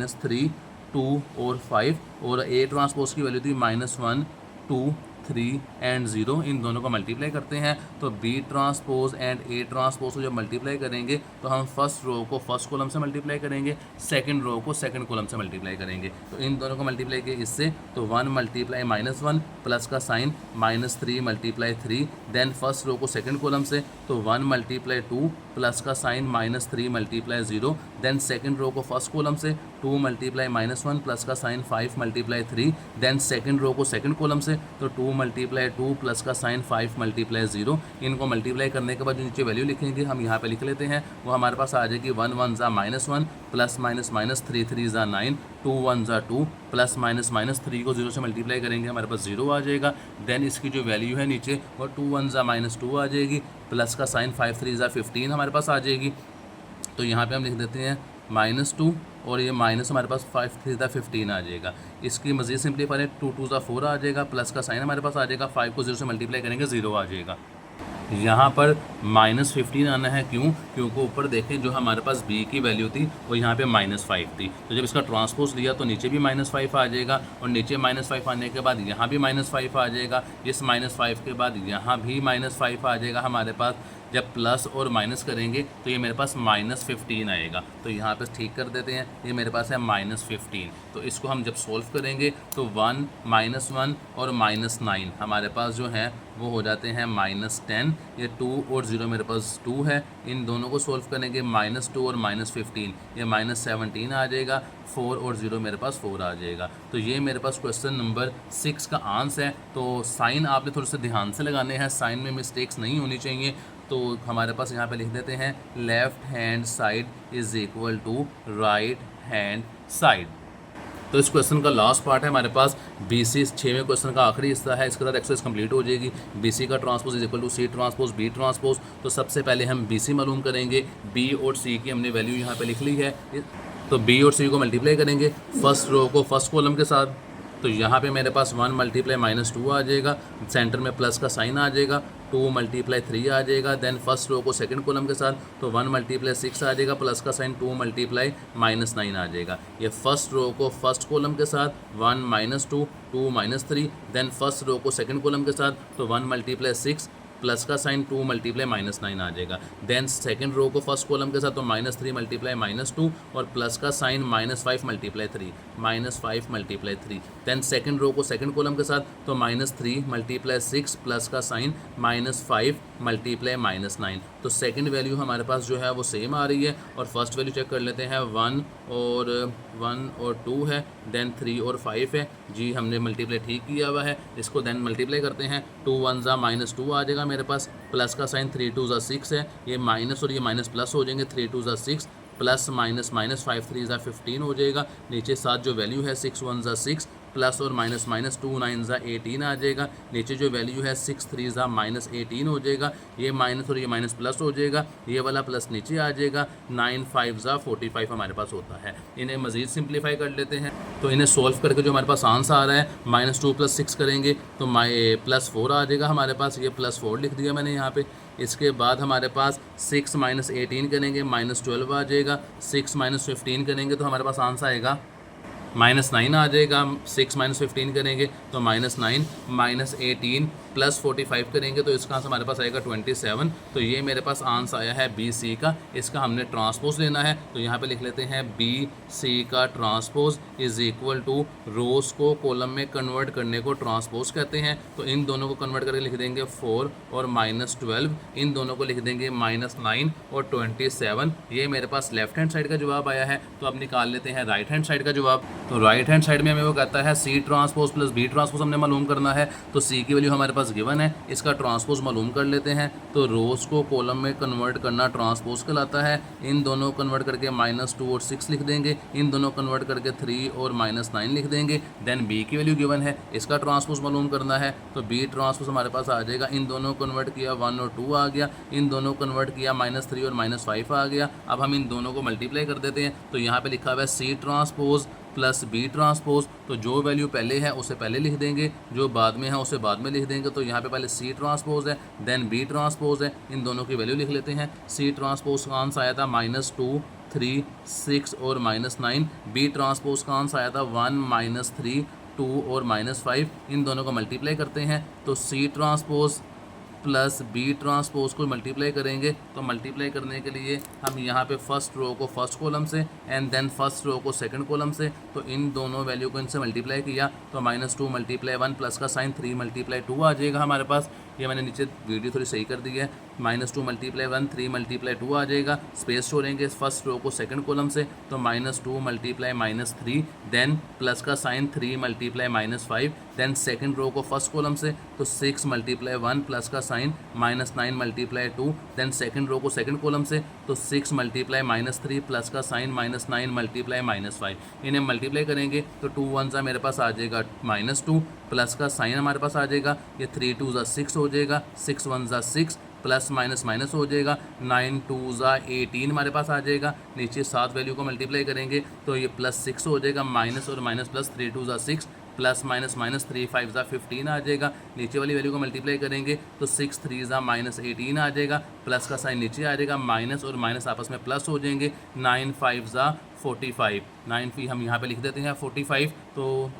- 3 2 और 5, और A ट्रांसपोज की वैल्यू थी -1 2 3 एंड 0, इन दोनों को मल्टीप्लाई करते हैं। तो B transpose and A transpose को जब मल्टीप्लाई करेंगे तो हम फर्स्ट रो को फर्स्ट कॉलम से मल्टीप्लाई करेंगे, सेकंड रो को सेकंड कॉलम से मल्टीप्लाई करेंगे। तो इन दोनों को मल्टीप्लाई किए इससे, तो 1 × -1 प्लस का साइन -3 × 3, देन फर्स्ट रो को सेकंड कॉलम से, तो 1 × 2 प्लस का साइन -3 × 0, देन सेकंड रो को फर्स्ट कॉलम से 2 × -1 प्लस का साइन 5 × 3, देन सेकंड रो को सेकंड कॉलम से, तो 2 × 2 प्लस का साइन 5 × 0। इनको मल्टीप्लाई करने के बाद जो नीचे वैल्यू लिखेंगे हम यहाँ पे लिख लेते हैं, वो हमारे पास आ जाएगी 1 1 ज़ा -1 प्लस -3 3 ज़ा 9 2 1 ज़ा 2 प्लस -3 को 0 से मल्टीप्लाई करेंगे हमारे पास 0 आ जाएगा। देन इसकी जो वैल्यू है नीचे वो 2 1 ज़ा -2 आ जाएगी, प्लस का साइन 5 3 ज़ा 15 हमारे पास आ जाएगी। तो यहाँ पे हम लिख देते हैं -2 और ये माइनस हमारे पास 5 3 ज़ा 15 आ जाएगा। इसकी मज़ीद सिंपलीफाई 2 2 ज़ा 4 आ जाएगा, प्लस का साइन हमारे पास आ जाएगा, 5 को 0 से मल्टीप्लाई करेंगे 0 आ जाएगा। यहाँ पर -15 आना है, क्यों? क्योंकि ऊपर देखें जो हमारे पास B की वैल्यू थी वो यहाँ पे -5 थी, तो जब इसका ट्रांसपोज लिया तो नीचे भी -5 आ जाएगा, और नीचे -5 आने के बाद यहाँ भी -5 आ जाएगा, इस -5 के बाद यहाँ भी -5 आ जाएगा हमारे पास। जब प्लस और माइनस करेंगे तो ये मेरे पास -15 आएगा, तो यहाँ पे ठीक कर देते हैं, ये मेरे पास है -15। तो इसको हम जब सोल्व करेंगे तो 1 -1 और -9 हमारे पास जो है वो हो जाते हैं -10, ये 2 और 0 मेरे पास 2 है, इन दोनों को सोल्व करेंगे -2 और -15, ये -17 आ जाएगा, 4 और 0 मेरे पास 4 आ जाएगा। तो ये मेरे पास क्वेश्चन नंबर 6 का आंसर है। तो साइन आपने थोड़े से ध्यान से लगाने हैं, साइन में मिस्टेक्स नहीं होनी चाहिए। तो हमारे पास यहाँ पे लिख देते हैं left hand side is equal to right hand side. तो इस क्वेश्चन का लास्ट पार्ट है हमारे पास BC, 6वें क्वेश्चन का आखिरी हिस्सा है, इसके साथ एक्सरसाइज कंप्लीट हो जाएगी। BC का transpose is equal to C transpose B transpose. तो सबसे पहले हम BC मालूम करेंगे, B और C की हमने वैल्यू यहाँ पे लिख ली है, तो B और C को मल्टीप्लाई करेंगे फर्स्ट रो को फर्स्ट कॉलम के साथ, तो यहाँ पे मेरे पास 1 × -2 आ जाएगा, सेंटर में प्लस का साइन आ जाएगा, 2 × 3 आ जाएगा, देन फर्स्ट रो को सेकंड कॉलम के साथ, तो 1 × 6 आ जाएगा, प्लस का साइन 2 × -9 आ जाएगा। ये फर्स्ट रो को फर्स्ट कॉलम के साथ 1 - 2 2 - 3, देन फर्स्ट रो को सेकंड कॉलम के साथ, तो 1 × 6 प्लस का साइन 2 × -9 आ जाएगा, देन सेकंड रो को फर्स्ट कॉलम के साथ, तो -3 × -2 और प्लस का साइन -5 × 3 -5 × 3, देन सेकंड रो को सेकंड कॉलम के साथ, तो -3 × 6 प्लस का साइन -5 × -9। तो सेकंड वैल्यू हमारे पास जो है वो सेम आ रही है, और फर्स्ट वैल्यू चेक कर लेते हैं, 1 और 2 है, देन 3 और 5 है जी, हमने मल्टीप्लाई ठीक किया हुआ है। इसको देन मल्टीप्लाई करते हैं, 2 1 ज़ा -2 आ जाएगा मेरे पास, प्लस का साइन 3 2 ज़ा 6 है, ये माइनस और ये माइनस प्लस हो जाएंगे, 3 2 ज़ा 6 प्लस -5 3 ज़ा 15 हो जाएगा। नीचे साथ जो वैल्यू है 6 1 ज़ा 6 प्लस और माइनस 2 9 ज़ा 18 आ जाएगा। नीचे जो वैल्यू है 6 3 ज़ा -18 हो जाएगा, ये माइनस और ये माइनस प्लस हो जाएगा, ये वाला प्लस नीचे आ जाएगा, 9 5 ज़ा 45 हमारे पास होता है। इन्हें मज़ीद सिंप्लीफाई कर लेते हैं, तो इन्हें सोल्व करके जो हमारे पास आंसर आ रहा है -2 + 6 करेंगे तो +4 आ जाएगा हमारे पास, ये +4 लिख दिया मैंने यहाँ पे। इसके बाद हमारे पास 6 - 18 करेंगे -12 आ जाएगा, 6 - 15 करेंगे तो हमारे पास आंसर आएगा -9 आ जाएगा। 6 - 15 करेंगे तो -9, -18 + 45 करेंगे तो इसका आंसर हमारे पास आएगा 27। तो ये मेरे पास आंसर आया है BC का, इसका हमने ट्रांसपोज लेना है। तो यहाँ पे लिख लेते हैं BC का ट्रांसपोज इज़ इक्वल टू रोज़ को कॉलम में कन्वर्ट करने को ट्रांसपोज कहते हैं। तो इन दोनों को कन्वर्ट करके लिख देंगे 4 और -12, इन दोनों को लिख देंगे -9 और 27। ये मेरे पास लेफ्ट हैंड साइड का जवाब आया है। तो अब निकाल लेते हैं राइट हैंड साइड का जवाब। तो राइट हैंड साइड में हमें वो कहता है C ट्रांसपोज + B ट्रांसपोज हमने मालूम करना है। तो C की वैल्यू हमारे पास गिवन है, इसका ट्रांसपोज मालूम कर लेते हैं। तो रोज़ को कॉलम में कन्वर्ट करना ट्रांसपोज कहलाता है। इन दोनों कन्वर्ट करके -2 और 6 लिख देंगे, इन दोनों कन्वर्ट करके 3 और -9 लिख देंगे। देन बी की वैल्यू गिवन है, इसका ट्रांसपोज मालूम करना है। तो बी ट्रांसपोज हमारे पास आ जाएगा, इन दोनों कन्वर्ट किया 1 और 2 आ गया, इन दोनों कन्वर्ट किया -3 और -5 आ गया। अब हम इन दोनों को मल्टीप्लाई कर देते हैं। तो यहाँ पे लिखा हुआ है C transpose plus B transpose. तो जो वैल्यू पहले है उसे पहले लिख देंगे, जो बाद में है उसे बाद में लिख देंगे। तो यहाँ पे पहले सी ट्रांसपोज है, देन बी ट्रांसपोज है, इन दोनों की वैल्यू लिख लेते हैं। सी ट्रांसपोज का आंसर आया था -2, 3, 6 और -9। बी ट्रांसपोज का आंसर आया था 1, -3, 2 और -5। इन दोनों को मल्टीप्लाई करते हैं। तो C transpose plus B transpose को मल्टीप्लाई करेंगे। तो मल्टीप्लाई करने के लिए हम यहाँ पे फर्स्ट रो को फर्स्ट कॉलम से एंड देन फर्स्ट रो को सेकंड कॉलम से, तो इन दोनों वैल्यू को इनसे मल्टीप्लाई किया। तो -2 × 1 प्लस का साइन 3 × 2 आ जाएगा हमारे पास। ये मैंने नीचे वीडियो थोड़ी सही कर दी है। -2 × 1 3 × 2 आ जाएगा। स्पेस छोड़ेंगे फर्स्ट रो को सेकंड कॉलम से, तो -2 × -3 देन प्लस का साइन 3 × -5 देन सेकंड रो को फर्स्ट कॉलम से, तो 6 × 1 प्लस का साइन -9 × 2 देन सेकंड रो को सेकंड कॉलम से, तो 6 × -3 प्लस का साइन -9 × -5। इन्हें मल्टीप्लाई करेंगे तो 2 1 सा मेरे पास आ जाएगा -2 प्लस का साइन हमारे पास आ जाएगा, ये 3 2 ज़ा 6 हो जाएगा, 6 1 ज़ा 6 प्लस माइनस माइनस हो जाएगा, 9 2 ज़ा 18 हमारे पास आ जाएगा। नीचे 7 वैल्यू को मल्टीप्लाई करेंगे तो ये +6 हो जाएगा, माइनस और माइनस प्लस 3 2 ज़ा 6 प्लस माइनस माइनस 3 5 ज़ा 15 आ जाएगा। नीचे वाली वैल्यू को मल्टीप्लाई करेंगे तो 6 3 ज़ा -18 आ जाएगा, प्लस का साइन नीचे आ जाएगा, माइनस और माइनस आपस में प्लस हो जाएंगे, 9 5 ज़ा 45, 9 फी हम यहाँ पे लिख देते हैं 45, तो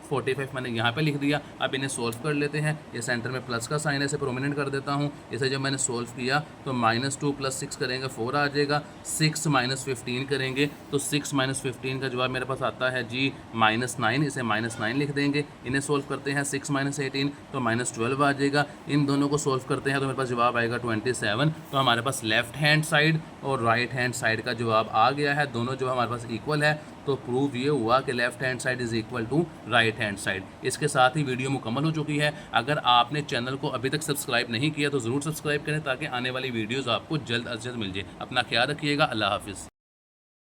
45 मैंने यहाँ पे लिख दिया। अब इन्हें सोल्व कर लेते हैं। ये सेंटर में प्लस का साइन है, इसे प्रोमिनेंट कर देता हूँ। इसे जब मैंने सोल्व किया तो -2 + 6 करेंगे 4 आ जाएगा, 6 - 15 करेंगे तो 6 - 15 का जवाब मेरे पास आता है जी -9। इसे -9 लिख देंगे। इन्हें सोल्व करते हैं 6 - 18 तो -12 आ जाएगा। इन दोनों को सोल्व करते हैं तो मेरे पास जवाब आएगा 27। तो हमारे पास लेफ्ट हैंड साइड और राइट हैंड साइड का जवाब आ गया है, दोनों जो हमारे पास इक्वल है। तो प्रूव ये हुआ कि left hand side is equal to right hand side. इसके साथ ही वीडियो मुकम्मल हो चुकी है। अगर आपने चैनल को अभी तक सब्सक्राइब नहीं किया तो ज़रूर सब्सक्राइब करें ताकि आने वाली वीडियोज़ आपको जल्द अज जल्द मिल जाए। अपना ख्याल रखिएगा। अल्लाह हाफिज़।